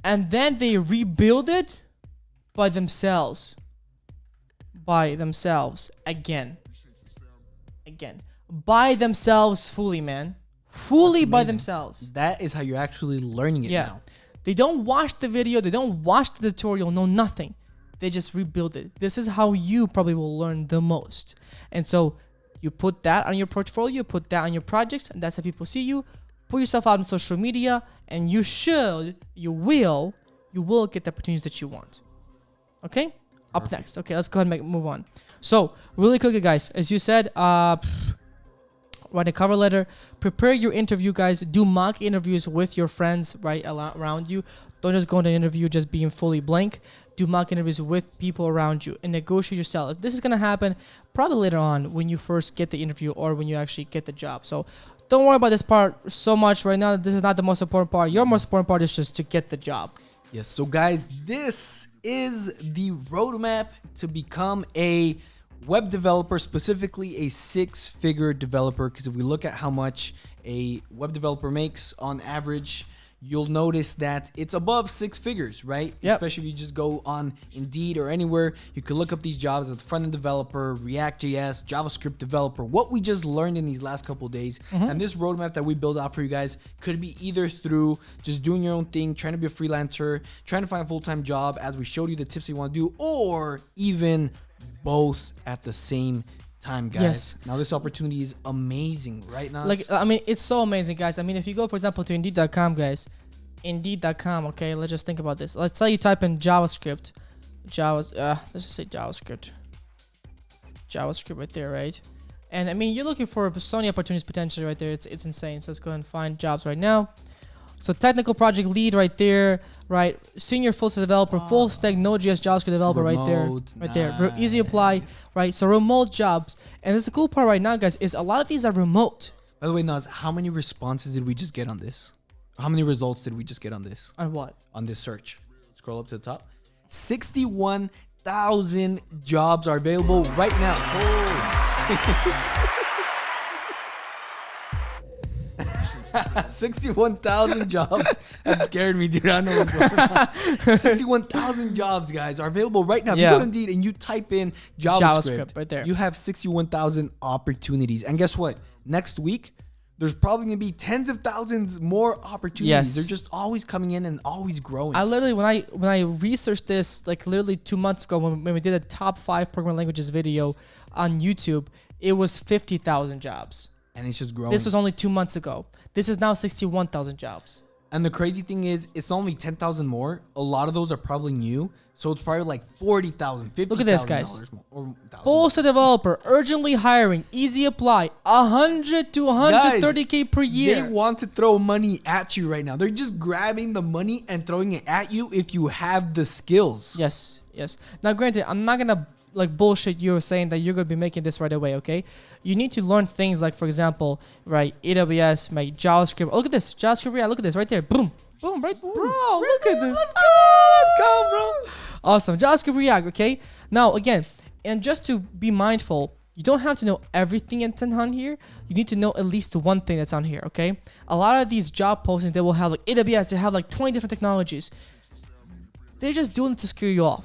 and then they rebuild it by themselves again, by themselves fully, man. Fully by themselves. That is how you're actually learning it now. They don't watch the video, they don't watch the tutorial, no nothing. They just rebuild it. This is how you probably will learn the most. And so you put that on your portfolio, put that on your projects, and that's how people see you. Put yourself out on social media, and you will get the opportunities that you want. Okay? Up next. Okay, let's go ahead and move on. So, really quickly, guys, as you said, write a cover letter, prepare your interview, guys. Do mock interviews with your friends right around you. Don't just go into an interview just being fully blank. Do mock interviews with people around you and negotiate yourself. This is going to happen probably later on when you first get the interview or when you actually get the job. So don't worry about this part so much right now. This is not the most important part. Your most important part is just to get the job. Yes. So guys, this is the roadmap to become a web developer, specifically a 6-figure developer. Because if we look at how much a web developer makes on average, you'll notice that it's above 6 figures, right? Yep. Especially if you just go on Indeed or anywhere. You can look up these jobs as front-end developer, ReactJS, JavaScript developer, what we just learned in these last couple of days. And this roadmap that we build out for you guys could be either through just doing your own thing, trying to be a freelancer, trying to find a full-time job as we showed you the tips you want to do, or even both at the same time, guys. Yes. Now this opportunity is amazing, right, Nas? Like, I mean, it's so amazing, guys. I mean, if you go, for example, to Indeed.com, guys, Indeed.com, okay, let's just think about this. Let's say you type in JavaScript, let's just say JavaScript right there, right? And I mean, you're looking for so many opportunities potentially right there. It's insane. So let's go ahead and find jobs right now. So technical project lead right there, right? Senior full stack developer, full stack Node.js JavaScript developer Remote, right there. Easy apply, right? So remote jobs. And this is the cool part right now, guys, is a lot of these are remote. By the way, Nas, how many responses did we just get on this? How many results did we just get on this? On what? On this search. Scroll up to the top. 61,000 jobs are available right now. Holy. 61,000 jobs. That scared me, dude. I don't know what's going on. 61,000 jobs, guys, are available right now. If you go to Indeed and you type in JavaScript right there. You have 61,000 opportunities. And guess what? Next week, there's probably going to be tens of thousands more opportunities. Yes. They're just always coming in and always growing. I literally, when I researched this, like literally 2 months ago, when we did a top 5 programming languages video on YouTube, it was 50,000 jobs. And it's just growing. This was only 2 months ago. This is now 61,000 jobs. And the crazy thing is, it's only 10,000 more. A lot of those are probably new. So it's probably like 40,000, 50,000. Look at this, guys. More, Full stack developer, urgently hiring, easy apply, 100 to 130K per year. They want to throw money at you right now. They're just grabbing the money and throwing it at you if you have the skills. Yes. Now, granted, I'm not going to like bullshit you saying that you're going to be making this right away, okay? You need to learn things like, for example, right, AWS, my JavaScript. Oh, look at this. JavaScript, yeah, look at this right there. Boom, right, bro. Look at this. Let's go, bro. Awesome. JavaScript, React, okay? Now, again, and just to be mindful, you don't have to know everything that's on here. You need to know at least one thing that's on here, okay? A lot of these job postings, they will have like AWS, they have like 20 different technologies. They're just doing it to scare you off.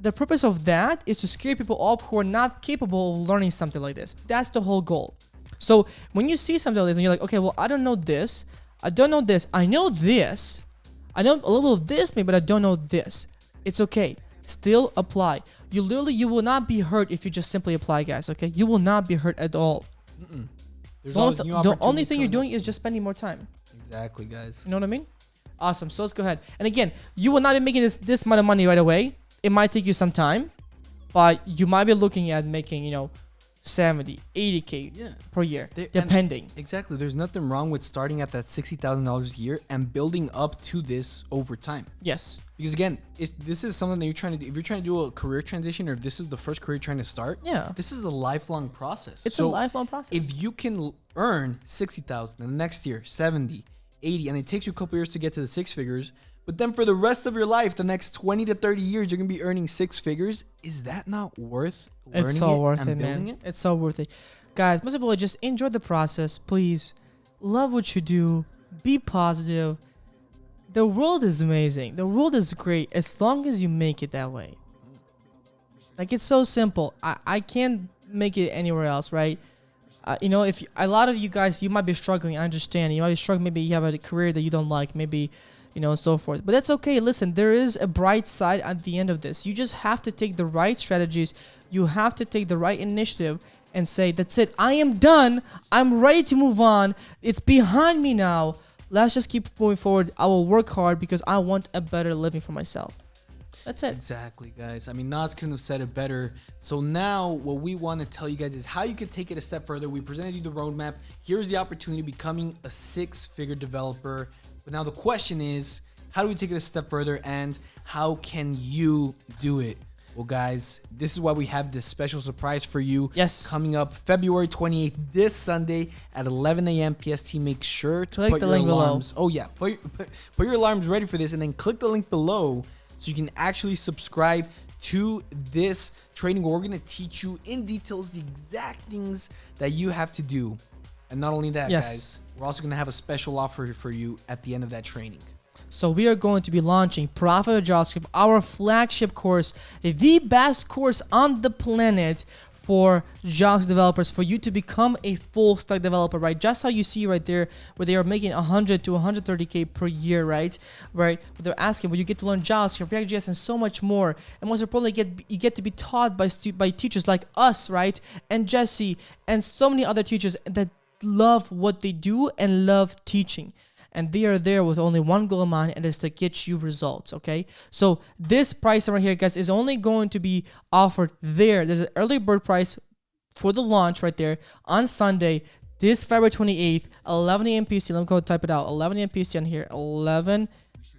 The purpose of that is to scare people off who are not capable of learning something like this. That's the whole goal. So when you see something like this and you're like, okay, well, I don't know this. I don't know this. I know this. I know a little bit of this, maybe, but I don't know this. It's okay. Still apply. You will not be hurt if you just simply apply, guys, okay? You will not be hurt at all. The only thing you're doing is just spending more time. Exactly, guys. You know what I mean? Awesome. So let's go ahead. And again, you will not be making this amount of money right away. It might take you some time, but you might be looking at making, 70, 80K per year, depending. Exactly. There's nothing wrong with starting at that $60,000 a year and building up to this over time. Yes. Because again, this is something that you're trying to do. If you're trying to do a career transition, or if this is the first career you're trying to start, this is a lifelong process. It's a lifelong process. If you can earn 60,000 and the next year 70, 80, and it takes you a couple years to get to the 6 figures, but then for the rest of your life, the next 20 to 30 years, you're going to be earning 6 figures. Is that not worth learning It's so it worth and it, building man. it? It's so worth it. Guys, most people just enjoy the process, please. Love what you do. Be positive. The world is amazing. The world is great as long as you make it that way. Like, it's so simple. I can't make it anywhere else, right? If a lot of you guys, you might be struggling. I understand. You might be struggling. Maybe you have a career that you don't like. Maybe, and so forth. But that's okay. Listen, there is a bright side at the end of this. You just have to take the right strategies. You have to take the right initiative and say, that's it. I am done. I'm ready to move on. It's behind me now. Let's just keep moving forward. I will work hard because I want a better living for myself. That's it. Exactly, guys. I mean, Nas couldn't have said it better. So now what we want to tell you guys is how you could take it a step further. We presented you the roadmap. Here's the opportunity of becoming a 6-figure developer. But now the question is, how do we take it a step further, and how can you do it? Well, guys, this is why we have this special surprise for you. Yes. Coming up February 28th, this Sunday at 11 a.m. PST. Make sure to click put the your link alarms. below. Oh, yeah. Put your alarms ready for this, and then click the link below so you can actually subscribe to this training where we're going to teach you in details the exact things that you have to do. And not only that, guys, we're also going to have a special offer for you at the end of that training. So we are going to be launching Profit of JavaScript, our flagship course, the best course on the planet for JavaScript developers, for you to become a full stack developer, right? Just how you see right there, where they are making 100 to 130K per year, right? Right? But they're asking, well, you get to learn JavaScript, ReactJS, and so much more. And most importantly, you get to be taught by teachers like us, right? And Jesse, and so many other teachers that love what they do and love teaching. And they are there with only one goal in mind, and it's to get you results, okay? So this price right here, guys, is only going to be offered there. There's an early bird price for the launch right there on Sunday, this February 28th, 11 a.m. PST. Let me go type it out. 11 a.m. PST on here. 11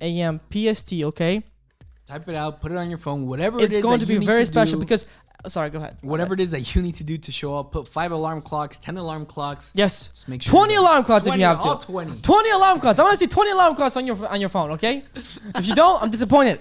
a.m. PST, okay? Type it out. Put it on your phone. Whatever it is it's going that to you be need very to special do, because... Sorry, go ahead. Whatever it is that you need to do to show up, put 5 alarm clocks, 10 alarm clocks. Yes. Just make sure 20 alarm clocks 20, if you have to. all 20. 20 alarm clocks. I want to see 20 alarm clocks on your phone, okay? If you don't, I'm disappointed.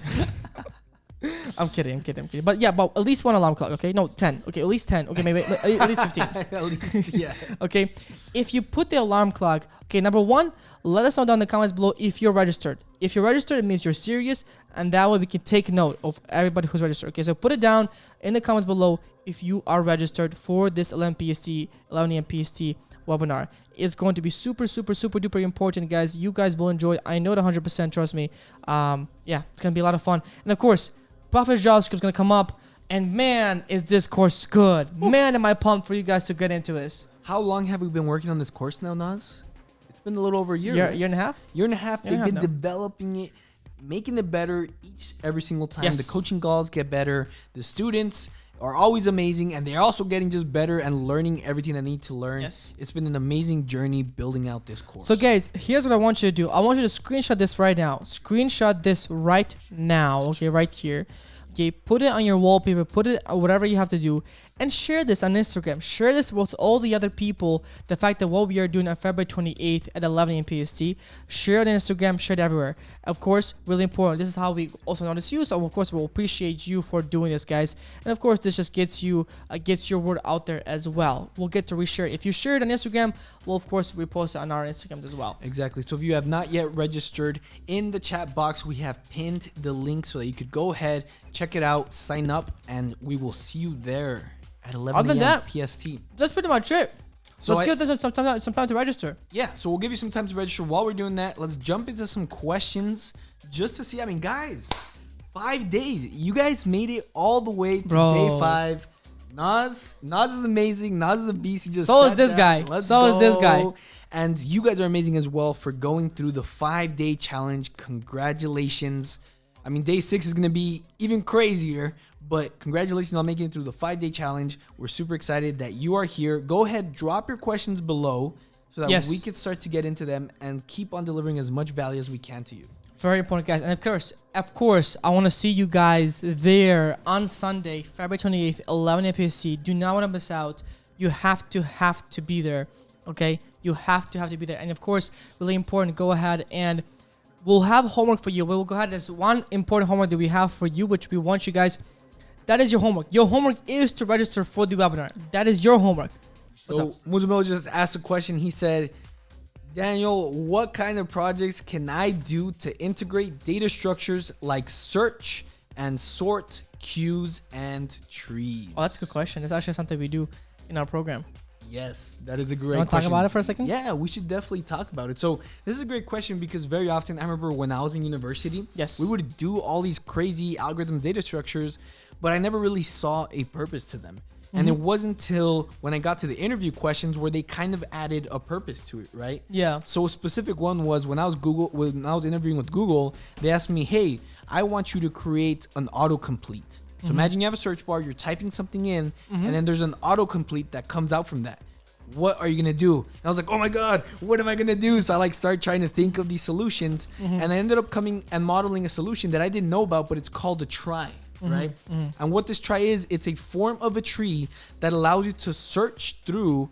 I'm kidding. But yeah, but at least one alarm clock, okay? No, 10. Okay, at least 10. Okay, maybe at least 15. At least, yeah. Okay, if you put the alarm clock, okay, number one, let us know down in the comments below if you're registered. If you're registered, it means you're serious, and that way we can take note of everybody who's registered. Okay, so put it down in the comments below if you are registered for this 11 a.m. PST webinar. It's going to be super duper important, guys. You guys will enjoy it. I know it 100%, trust me. Yeah, it's going to be a lot of fun. And of course, Profit of JavaScript is going to come up, and man, is this course good. Ooh. Man, am I pumped for you guys to get into this. How long have we been working on this course now, Naz? It's been a little over a year. Right? Year and a half? Year and a half. They've been developing it, making it better every single time. Yes. The coaching calls get better. The students are always amazing, and they're also getting just better and learning everything they need to learn. Yes. It's been an amazing journey building out this course. So guys, here's what I want you to do. I want you to screenshot this right now. Screenshot this right now, okay, right here. Okay, put it on your wallpaper, put it whatever you have to do, and share this on Instagram. Share this with all the other people. The fact that what we are doing on February 28th at 11 a.m. PST. Share it on Instagram, share it everywhere. Of course, really important. This is how we also notice you. So of course, we'll appreciate you for doing this, guys. And of course, this just gets you gets your word out there as well. We'll get to reshare it. If you share it on Instagram, we'll of course repost it on our Instagrams as well. Exactly. So if you have not yet registered, in the chat box we have pinned the link so that you could go ahead, check it out, sign up, and we will see you there at 11 a.m. PST. That's pretty much it. So let's give them some time to register. Yeah, so we'll give you some time to register. While we're doing that, let's jump into some questions just to see. I mean, guys, 5 days. You guys made it all the way to day 5. Nas is amazing. Nas is a beast. He just so is this guy. Is this guy. And you guys are amazing as well for going through the 5-day challenge. Congratulations. I mean, day 6 is going to be even crazier, but congratulations on making it through the 5-day challenge. We're super excited that you are here. Go ahead, drop your questions below so that we can start to get into them and keep on delivering as much value as we can to you. Very important, guys. And of course, I want to see you guys there on Sunday, February 28th, 11 a.m. PST. Do not want to miss out. You have to be there, okay? You have to be there. And of course, really important, go ahead and we'll have homework for you. We'll go ahead. There's one important homework that we have for you, which we want you guys. That is your homework. Your homework is to register for the webinar. That is your homework. So Muzamil just asked a question. He said, Daniel, what kind of projects can I do to integrate data structures like search and sort, queues, and trees? Oh, that's a good question. It's actually something we do in our program. Yes, that is a great question. Want to talk about it for a second? Yeah, we should definitely talk about it. So this is a great question because very often, I remember when I was in university, we would do all these crazy algorithm data structures, but I never really saw a purpose to them. And it wasn't until when I got to the interview questions where they kind of added a purpose to it, right? Yeah. So a specific one was when I was interviewing with Google, they asked me, hey, I want you to create an autocomplete. So imagine you have a search bar, you're typing something in, and then there's an autocomplete that comes out from that. What are you going to do? And I was like, oh my God, what am I going to do? So I started trying to think of these solutions, and I ended up coming and modeling a solution that I didn't know about, but it's called a trie. Right? And what this trie is, it's a form of a tree that allows you to search through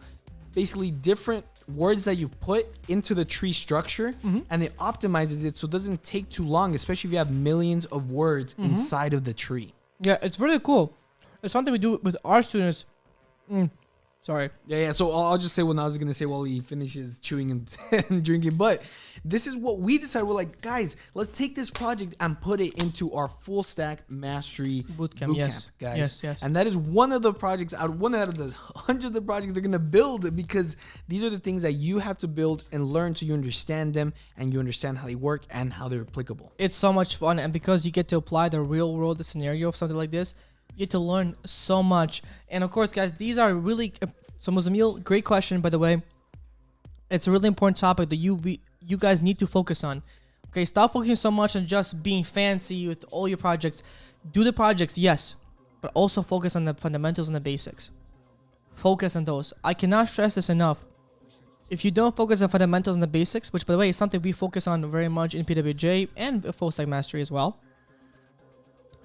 basically different words that you put into the tree structure, and it optimizes it so it doesn't take too long, especially if you have millions of words inside of the tree. Yeah, it's really cool. It's something we do with our students Sorry. Yeah. So I'll just say what I was gonna say while he finishes chewing and, and drinking. But this is what we decided. We're like, guys, let's take this project and put it into our full stack mastery Bootcamp, yes. guys. Yes. And that is one of the projects one out of the hundreds of projects they're gonna build, because these are the things that you have to build and learn so you understand them and you understand how they work and how they're applicable. It's so much fun, and because you get to apply the real world scenario of something like this, you get to learn so much. And of course, guys, these are really so Muzamil, great question, by the way. It's a really important topic that you guys need to focus on. Okay, stop focusing so much on just being fancy with all your projects. Do the projects, yes, but also focus on the fundamentals and the basics. Focus on those. I cannot stress this enough. If you don't focus on fundamentals and the basics, which by the way is something we focus on very much in PWJ and full stack mastery as well,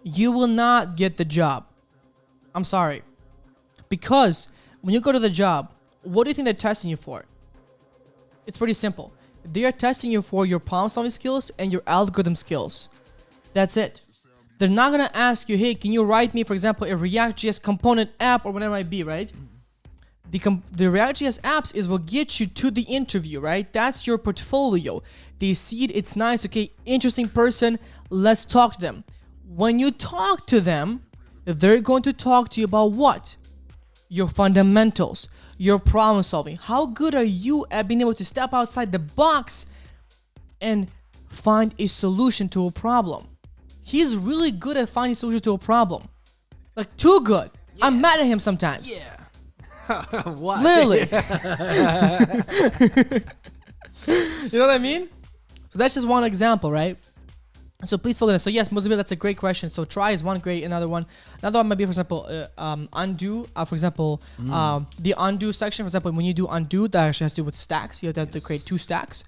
you will not get the job. I'm sorry. Because when you go to the job, what do you think they're testing you for? It's pretty simple. They are testing you for your problem solving skills and your algorithm skills. That's it. They're not going to ask you, hey, can you write me, for example, a ReactJS component app or whatever it might be, right? The ReactJS apps is what gets you to the interview, right? That's your portfolio. They see it, it's nice, okay, interesting person, let's talk to them. When you talk to them, they're going to talk to you about what? Your fundamentals, your problem solving. How good are you at being able to step outside the box and find a solution to a problem? He's really good at finding a solution to a problem. Like, too good. Yeah. I'm mad at him sometimes. Yeah. Why? Literally. You know what I mean? So that's just one example, right? So please focus on. So yes, Mozambique, that's a great question. So try is one great. Another one might be, for example, undo. For example, the undo section. For example, when you do undo, that actually has to do with stacks. You have to create two stacks.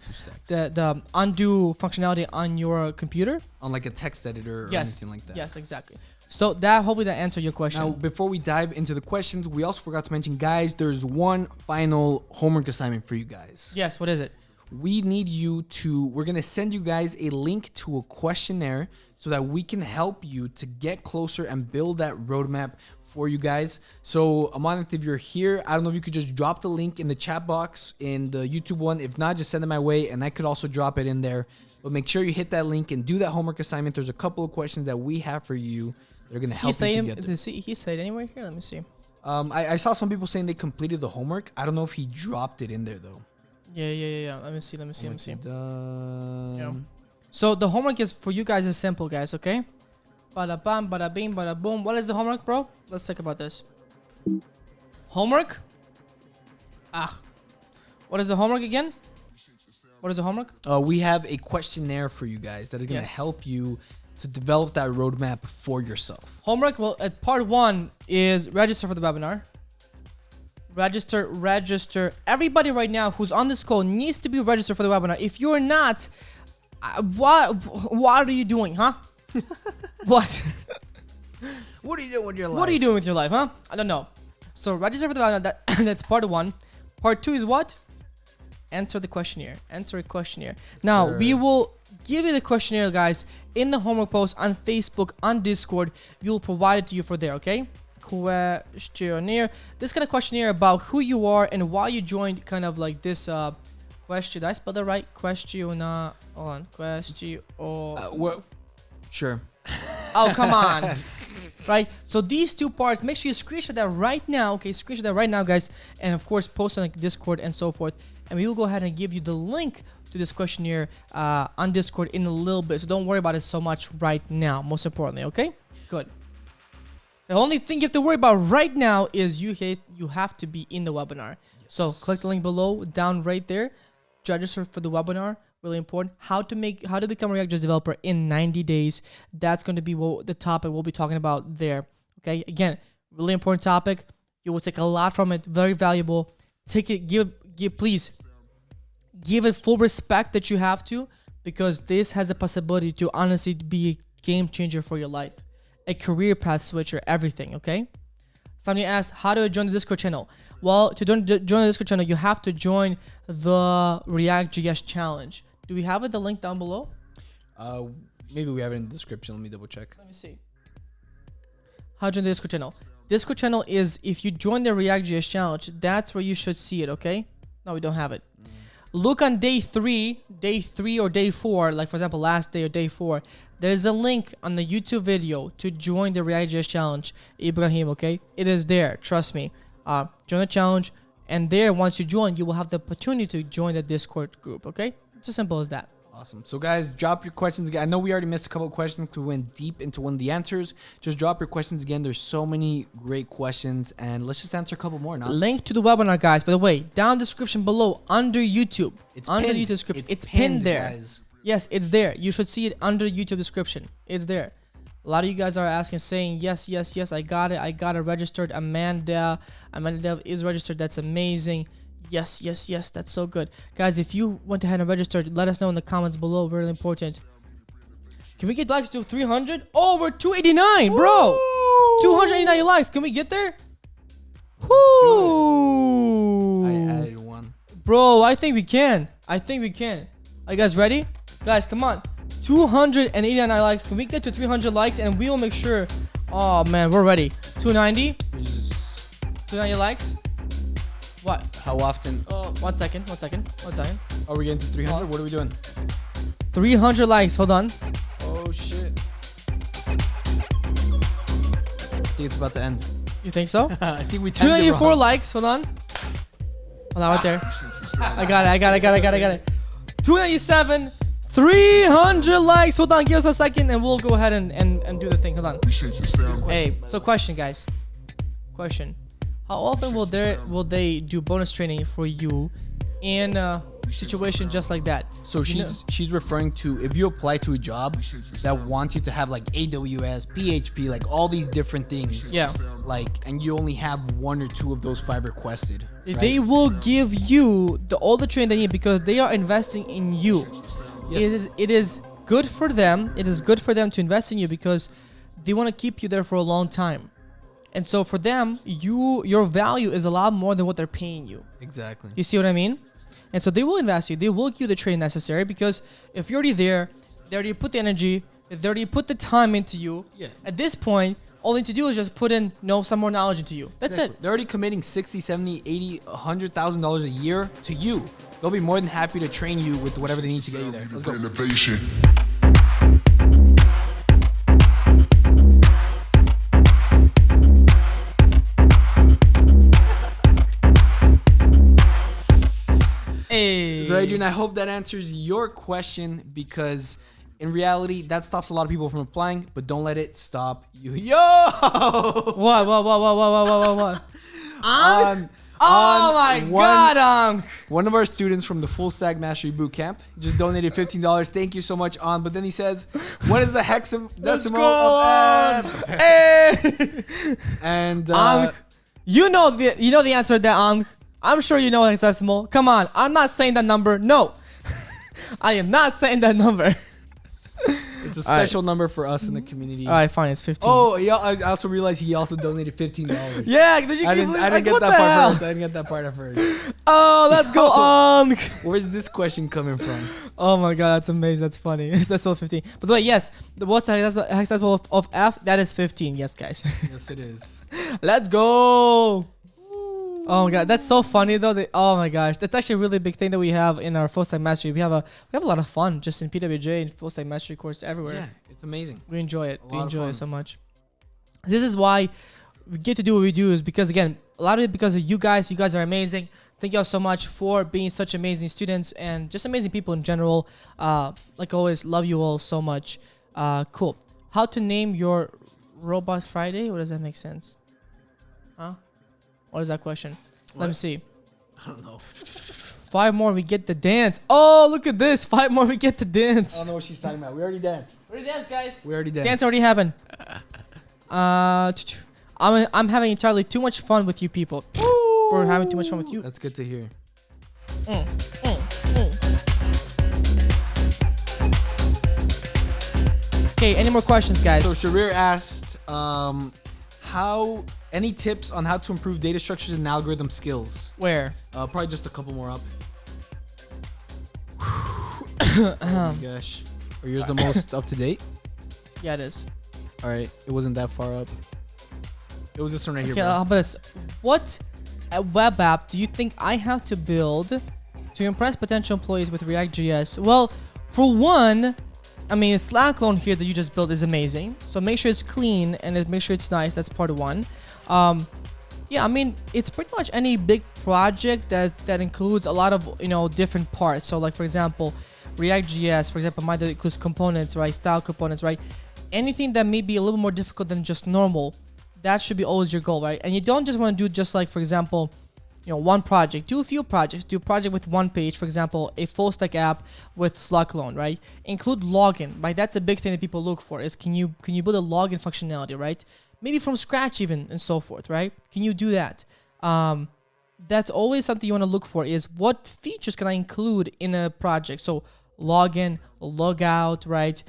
The undo functionality on your computer. On like a text editor or anything like that. Yes, exactly. So that hopefully that answered your question. Now, before we dive into the questions, we also forgot to mention, guys, there's one final homework assignment for you guys. Yes, what is it? We need you to, we're going to send you guys a link to a questionnaire so that we can help you to get closer and build that roadmap for you guys. So Amanat, if you're here, I don't know if you could just drop the link in the chat box in the YouTube one. If not, just send it my way and I could also drop it in there. But make sure you hit that link and do that homework assignment. There's a couple of questions that we have for you. They're going to help you to get there. He said anywhere here? Let me see. I saw some people saying they completed the homework. I don't know if he dropped it in there though. Yeah. Let me see. Yeah. So the homework is for you guys is simple, guys, okay? Bada bam, bada bing, bada boom. What is the homework, bro? Let's talk about this. Homework? What is the homework again? What is the homework? We have a questionnaire for you guys that is going to help you to develop that roadmap for yourself. Homework, well, part one is register for the webinar. Register. Everybody right now who's on this call needs to be registered for the webinar. If you're not, what are you doing, huh? What? What are you doing with your life? What are you doing with your life, huh? I don't know. So register for the webinar. That's part one. Part two is what? Answer the questionnaire. Answer a questionnaire. Now, we will give you the questionnaire, guys, in the homework post on Facebook, on Discord. We will provide it to you for there, okay? Questionnaire. This kind of questionnaire about who you are and why you joined kind of like this question. Did I spell that right? Question. Hold on. Question. Sure. Oh, come on. Right? So these two parts, make sure you screenshot that right now. Okay, screenshot that right now, guys. And of course, post on Discord and so forth. And we will go ahead and give you the link to this questionnaire on Discord in a little bit. So don't worry about it so much right now, most importantly, okay? Good. The only thing you have to worry about right now is you have to be in the webinar. Yes. So click the link below, down right there. Register for the webinar. Really important. How to become a ReactJS developer in 90 days. That's going to be the topic we'll be talking about there. Okay. Again, really important topic. You will take a lot from it. Very valuable. Take it. Please give it full respect that you have to, because this has a possibility to honestly be a game changer for your life. A career path switcher, everything, okay? Somebody asked, how do I join the Discord channel? Well, to join the Discord channel, you have to join the ReactJS challenge. Do we have the link down below? Maybe we have it in the description. Let me double check. Let me see. How to join the Discord channel. Discord channel is, if you join the ReactJS challenge, that's where you should see it, okay? No, we don't have it. Look on day 3 or day 4, like for example, last day or day 4. There's a link on the YouTube video to join the ReactJS challenge, Ibrahim, okay? It is there, trust me. Join the challenge, and there, once you join, you will have the opportunity to join the Discord group, okay? It's as simple as that. Awesome. So guys, drop your questions again. I know we already missed a couple of questions because we went deep into one of the answers. Just drop your questions again. There's so many great questions, and let's just answer a couple more now. Link to the webinar, guys, by the way, down description below under YouTube. It's under pinned. YouTube description. It's pinned there. Guys. Yes, it's there. You should see it under YouTube description. It's there. A lot of you guys are asking, saying, yes, I got it. I got it registered. Amanda is registered. That's amazing. Yes, that's so good. Guys, if you went ahead and registered, let us know in the comments below. Really important. Can we get likes to 300? Oh, we're 289, bro. Woo! 289 likes. Can we get there? Woo! I added one. Bro, I think we can. Are you guys ready? Guys, come on. 289 likes. Can we get to 300 likes? And we will make sure. Oh, man, we're ready. 290? 290 likes? What? How often? 1 second. Are we getting to 300? What are we doing? 300 likes. Hold on. Oh, shit. I think it's about to end. You think so? I think we 294 likes. Hold on, right there. I got it. 297. 300 likes. Hold on. Give us a second and we'll go ahead and do the thing. Hold on. Hey, so question, guys. Question. How often will they do bonus training for you in a situation just like that? So she's referring to if you apply to a job that wants you to have like AWS, PHP, like all these different things. Yeah. Like, and you only have 1 or 2 of those 5 requested. Right? They will give you all the training they need because they are investing in you. Yes. It is good for them. It is good for them to invest in you because they want to keep you there for a long time. And so for them, your value is a lot more than what they're paying you. Exactly. You see what I mean? And so they will invest you. They will give you the training necessary because if you're already there, they already put the energy, they already put the time into you. Yeah. At this point, all they need to do is just put in some more knowledge into you. That's it. They're already committing $60, $70, $80, $100,000 a year to you. They'll be more than happy to train you with whatever they need to get you there. Let's go. Innovation. Hey. So Adrian, I hope that answers your question because in reality, that stops a lot of people from applying, but don't let it stop you. Yo! What? Oh my God, One of our students from the Full Stack Mastery Bootcamp just donated $15. Thank you so much, But then he says, what is the hexadecimal of F? Hey. And you know the answer to that, I'm sure you know hexadecimal. Come on, I'm not saying that number. No, I am not saying that number. It's a special number for us in the community. All right, fine. It's 15. Oh, yeah. I also realized he also donated $15. Yeah, did you? I didn't get that part at first. Oh, let's go. Where's this question coming from? Oh my God, that's amazing. That's funny. That's still 15. But the way, yes, what's the hexadecimal of F? That is 15. Yes, guys. Yes, it is. Let's go. Oh my God, that's so funny though. Oh my gosh, that's actually a really big thing that we have in our full stack mastery. We have a lot of fun just in PWJ and full stack mastery course everywhere. Yeah, it's amazing. We enjoy it. We enjoy it so much. This is why we get to do what we do, is because again, a lot of it because of you guys. You guys are amazing. Thank you all so much for being such amazing students and just amazing people in general. Like always, love you all so much. Cool. How to name your robot Friday? What does that make sense? Huh? What is that question? Let me see. I don't know. 5 more, we get the dance. Oh, look at this. 5 more, we get the dance. I don't know what she's talking about. We already danced. We already danced, guys. We already danced. Dance already happened. I'm having entirely too much fun with you people. We're having too much fun with you. That's good to hear. Okay, any more questions, guys? So Shabir asked, any tips on how to improve data structures and algorithm skills? Where? Probably just a couple more up. Oh my gosh. Are yours the most up to date? Yeah, it is. All right. It wasn't that far up. It was this one right Okay, here, bro. how about this? What web app do you think I have to build to impress potential employees with React.js? Well, for one, I mean, Slack clone here that you just built is amazing. So make sure it's clean and make sure it's nice. That's part one. Yeah, I mean, it's pretty much any big project that includes a lot of, different parts. So like, for example, React.js, for example, mine that includes components, right? Style components, right? Anything that may be a little more difficult than just normal, that should be always your goal, right? And you don't just want to do just like, for example, one project. Do a few projects. Do a project with one page, for example, a full stack app with Slack alone, right? Include login, right? That's a big thing that people look for is can you build a login functionality, right? Maybe from scratch even and so forth, right? Can you do that? That's always something you want to look for is what features can I include in a project? So login, logout, right?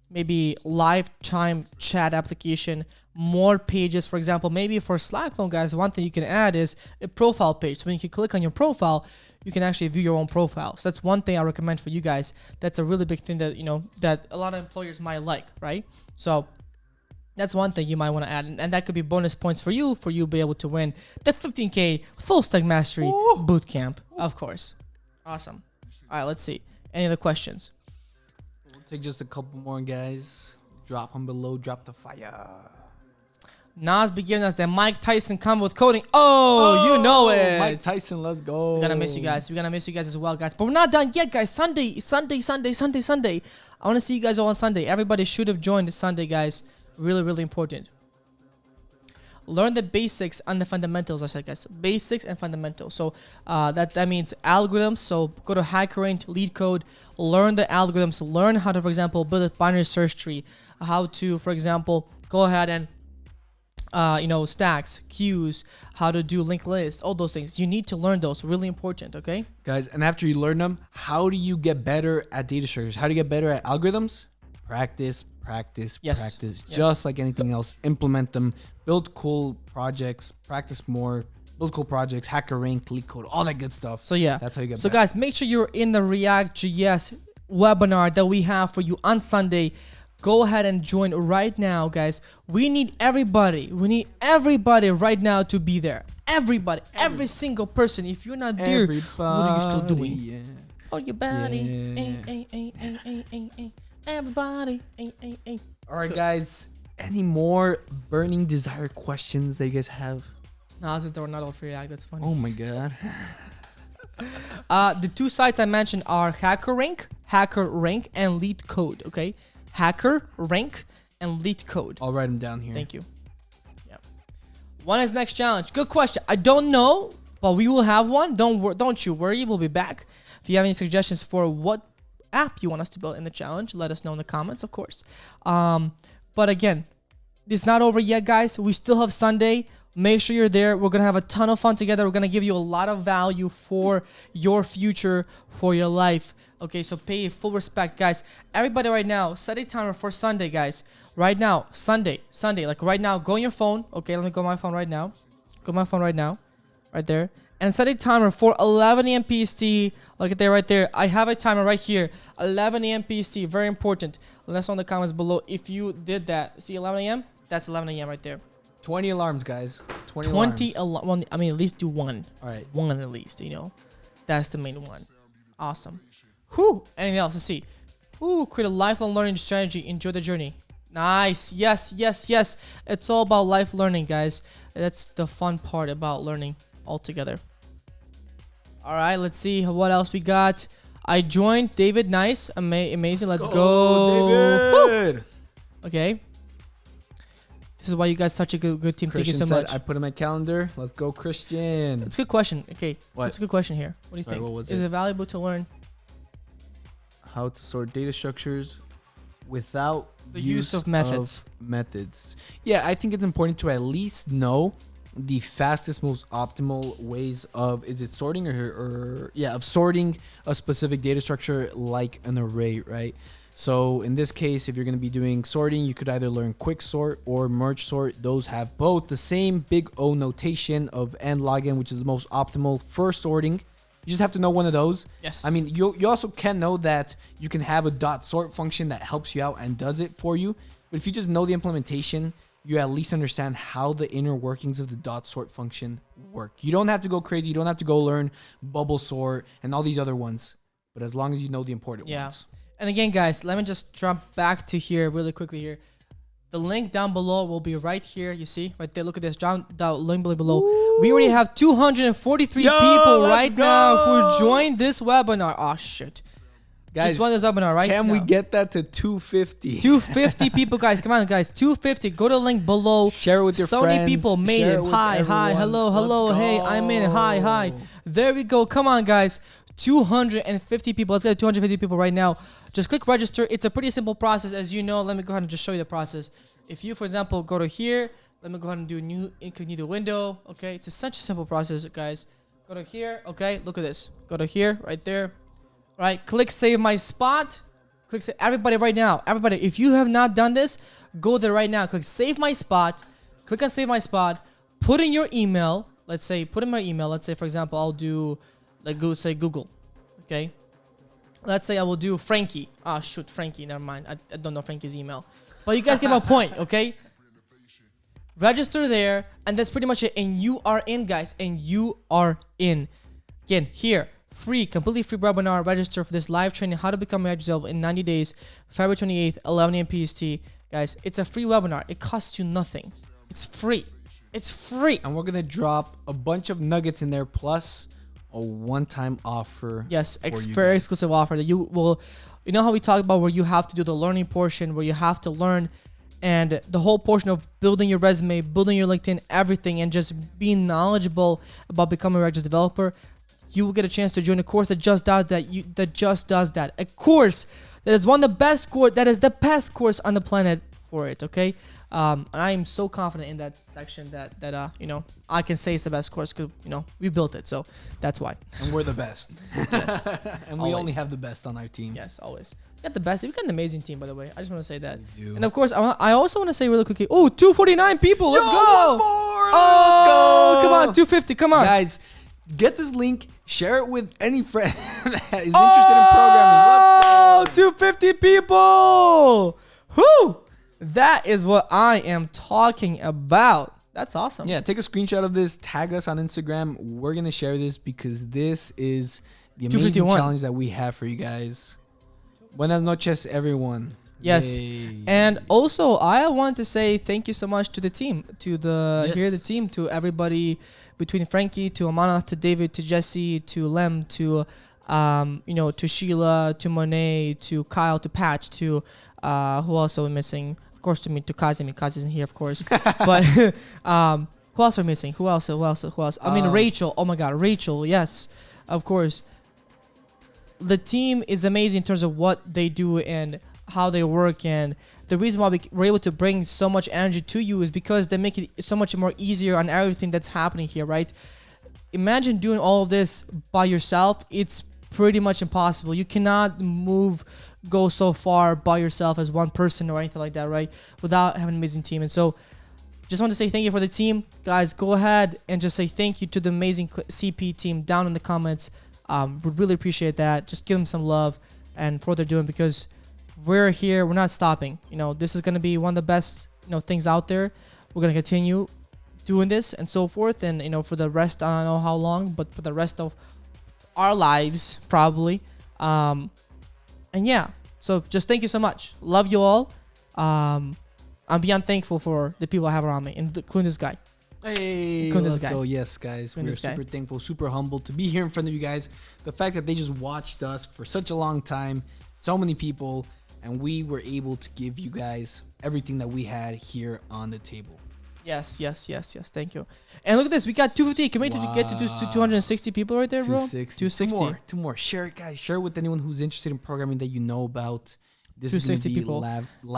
Maybe lifetime chat application, more pages. For example, maybe for Slack loan guys, one thing you can add is a profile page. So when you click on your profile, you can actually view your own profile. So that's one thing I recommend for you guys. That's a really big thing that, that a lot of employers might like, right? So that's one thing you might want to add. And that could be bonus points for you be able to win the 15K full stack mastery bootcamp, of course. Awesome. All right, let's see. Any other questions? We'll take just a couple more, guys. Drop them below. Drop the fire. Nas be giving us that Mike Tyson combo with coding. Oh, you know it. Mike Tyson, let's go. We're gonna miss you guys. We're gonna miss you guys as well, guys. But we're not done yet, guys. Sunday. I want to see you guys all on Sunday. Everybody should have joined Sunday, guys. Really, really important. Learn the basics and the fundamentals, I said, guys. Basics and fundamentals. So that means algorithms. So go to HackerRank, lead code, learn the algorithms, learn how to, for example, build a binary search tree, how to, for example, go ahead and stacks, queues, how to do linked lists, all those things. You need to learn those. Really important, okay? Guys, and after you learn them, how do you get better at data structures? How do you get better at algorithms? Practice. Yes. Just like anything else. Implement them. Build cool projects. Practice more. Build cool projects. HackerRank, lead code, all that good stuff. So yeah. That's how you get So better. guys, make sure you're in the React.js webinar that we have for you on Sunday. Go ahead and join right now, guys. We need everybody. Right now to be there. Everybody. Every single person. If you're not there, what are you still doing? Yeah. Oh, your body. Yeah. Everybody. All right, guys. Any more burning desire questions that you guys have? No, this is the not all for React. That's funny. Oh my god. The two sites I mentioned are HackerRank and Lead Code. Okay, HackerRank and Lead Code. I'll write them down here. Thank you. Yeah. When is next challenge? Good question. I don't know, but we will have one. Don't you worry. We'll be back. If you have any suggestions for what app you want us to build in the challenge, let us know in the comments, of course. But again, it's not over yet, guys. We still have Sunday. Make sure you're there. We're going to have a ton of fun together. We're going to give you a lot of value for your future, for your life. Okay, so pay full respect, guys. Everybody right now, set a timer for Sunday, guys. Right now, Sunday. Like right now, go on your phone. Okay, let me go on my phone right now. Right there. And set a timer for 11 a.m. PST. Look at that right there. I have a timer right here. 11 a.m. PST. Very important. Let us know in the comments below if you did that. See 11 a.m.? That's 11 a.m. right there. 20 alarms, guys. 20 alarms. Well, I mean, at least do one. All right. One at least, That's the main one. Awesome. Whew. Anything else? Let's see. Ooh, create a lifelong learning strategy. Enjoy the journey. Nice. Yes. It's all about life learning, guys. That's the fun part about learning altogether. All right, let's see what else we got. I joined David. Nice. Amazing. Let's go. David. Woo. Okay. This is why you guys such a good team. Christian Thank you so said, much. I put in my calendar. Let's go, Christian. It's a good question. Okay. What? It's a good question here. What do you Sorry, think? what was Is it? it valuable to learn How to sort data structures without the use of methods? Yeah, I think it's important to at least know the fastest, most optimal ways of sorting of sorting a specific data structure like an array, right? So in this case, if you're going to be doing sorting, you could either learn quick sort or merge sort. Those have both the same big O notation of end login, which is the most optimal for sorting. You just have to know one of those. Yes. I mean, you also can know that you can have a dot sort function that helps you out and does it for you. But if you just know the implementation, you at least understand how the inner workings of the dot sort function work. You don't have to go crazy. You don't have to go learn bubble sort and all these other ones. But as long as you know the important ones. And again, guys, let me just jump back to here really quickly here. The link down below will be right here. You see right there. Look at this. Down link below. Ooh. We already have 243 people right now who joined this webinar. Oh shit, guys! Just joined this webinar right now. Can we get that to 250? 250 people, guys. Come on, guys. 250. Go to the link below. Share it with your friends. So many people made it. Hi, hello. Hey, I'm in. Hi. There we go. Come on, guys. 250 people. Let's get 250 people right now. Just click register. It's a pretty simple process, as you know. Let me go ahead and just show you the process. If you, for example, go to here, let me go ahead and do a new incognito window. Okay, it's such a simple process, guys. Go to here. Okay, look at this. Go to here, right there. Right, click save my spot. Click save. Everybody right now. Everybody, if you have not done this, go there right now. Click save my spot. Click on save my spot. Put in your email. Let's say, put in my email. Let's say, for example, I'll do, like, go say Google. Okay. Let's say I will do Frankie. Ah, shoot, Frankie. Never mind. I don't know Frankie's email. But you guys get my point, okay? Register there, and that's pretty much it. And you are in, guys. And you are in. Again, here, free, completely free webinar. Register for this live training, how to become a ReactJS developer in 90 days, February 28th, 11 a.m. PST. Guys, it's a free webinar. It costs you nothing. It's free. It's free. And we're going to drop a bunch of nuggets in there, plus a one-time offer. Yes, very exclusive offer that you will, you know how we talked about where you have to do the learning portion, where you have to learn, and the whole portion of building your resume, building your LinkedIn, everything, and just being knowledgeable about becoming a ReactJS developer. You will get a chance to join a course that just does that. A course that is one of the best course, that is the best course on the planet for it. Okay. And I am so confident in that section that you know, I can say it's the best course because, you know, we built it, so that's why. And we're the best. Yes. And we only have the best on our team. Yes, always. We got the best. We got an amazing team, by the way. I just want to say that. And of course, I also want to say really quickly. Oh, 249 people. Let's go. One more. Oh, come on, 250. Come on, guys. Get this link. Share it with any friend that is interested in programming. Let's go. 250 people. Whoo. That is what I am talking about. That's awesome. Yeah, take a screenshot of this. Tag us on Instagram. We're going to share this because this is the amazing challenge that we have for you guys. Buenas noches, everyone. Yes. Yay. And also, I want to say thank you so much to the team, to the team, to everybody between Frankie, to Amana, to David, to Jesse, to Lem, to you know, to Sheila, to Monet, to Kyle, to Patch, to who else are we missing? Of course, to me, to Kazimi. Kaz isn't here, of course. But who else are we missing? Who else? I mean, Rachel. Oh my God, Rachel. Yes, of course. The team is amazing in terms of what they do and how they work, and the reason why we're able to bring so much energy to you is because they make it so much more easier on everything that's happening here, right? Imagine doing all of this by yourself. It's pretty much impossible. You cannot go so far by yourself as one person or anything like that, right? Without having an amazing team. And so just want to say thank you for the team. Guys, go ahead and just say thank you to the amazing CP team down in the comments. Would really appreciate that. Just give them some love and for what they're doing, because we're here. We're not stopping. You know, this is going to be one of the best, you know, things out there. We're going to continue doing this and so forth. And, you know, for the rest, I don't know how long, but for the rest of our lives, probably. And yeah, so just thank you so much. Love you all. I'm beyond thankful for the people I have around me, including this guy. Hey, let's go. Yes, guys. We're super thankful, super humbled to be here in front of you guys. The fact that they just watched us for such a long time, so many people, and we were able to give you guys everything that we had here on the table. Yes. Thank you. And look at this. We got 250. Can we get to 260 people right there, bro? 260. Two more. Share it, guys. Share it with anyone who's interested in programming that you know about. This 260 is be people.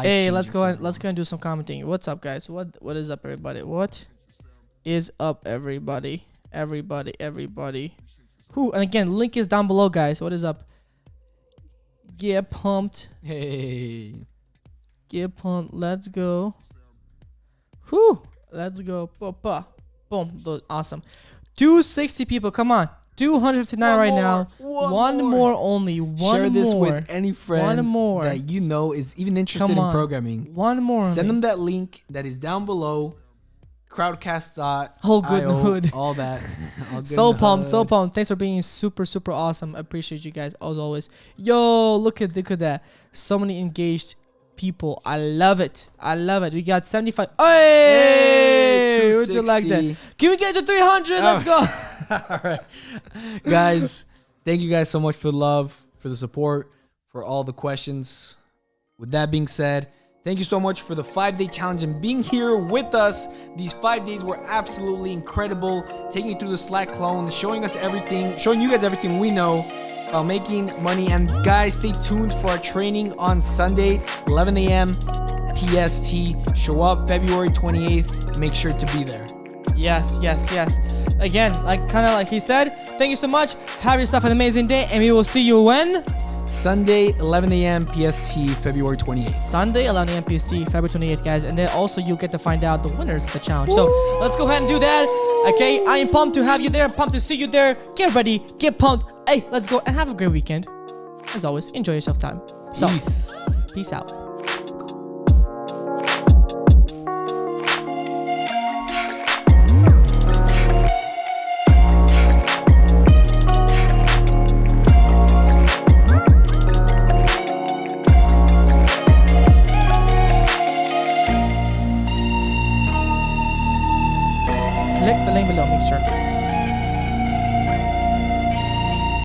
Hey, let's go and do some commenting. What's up, guys? What is up, everybody? What is up, everybody? Everybody. Who? And again, link is down below, guys. What is up? Get pumped. Hey. Get pumped. Let's go. Whew. Let's go. Boom. Awesome. 260 people. Come on. 259 right now. One more only. One Share this more. with any friend One more. that you know is even interested in programming. One more. Send them that link that is down below. Crowdcast.io. All good in the hood. All that. All good So in the pumped, so hood. pumped. Thanks for being super, super awesome. I appreciate you guys as always. Yo, look at that. So many engaged people. I love it. I love it. We got 75. Hey, would you like that? Can we get to 300? Let's go. All right. Guys, thank you guys so much for the love, for the support, for all the questions. With that being said, thank you so much for the 5-day challenge and being here with us. These 5 days were absolutely incredible. Taking you through the Slack clone, showing you guys everything we know about making money. And guys, stay tuned for our training on Sunday, 11 a.m. PST. Show up February 28th. Make sure to be there. Yes. Again, kind of like he said, thank you so much. Have yourself an amazing day, and we will see you when? Sunday, 11 a.m. PST, February 28th. Sunday, 11 a.m. PST, February 28th, guys. And then also you'll get to find out the winners of the challenge. So let's go ahead and do that. Okay, I am pumped to have you there. Pumped to see you there. Get ready. Get pumped. Hey, let's go and have a great weekend. As always, enjoy yourself time. So, peace out.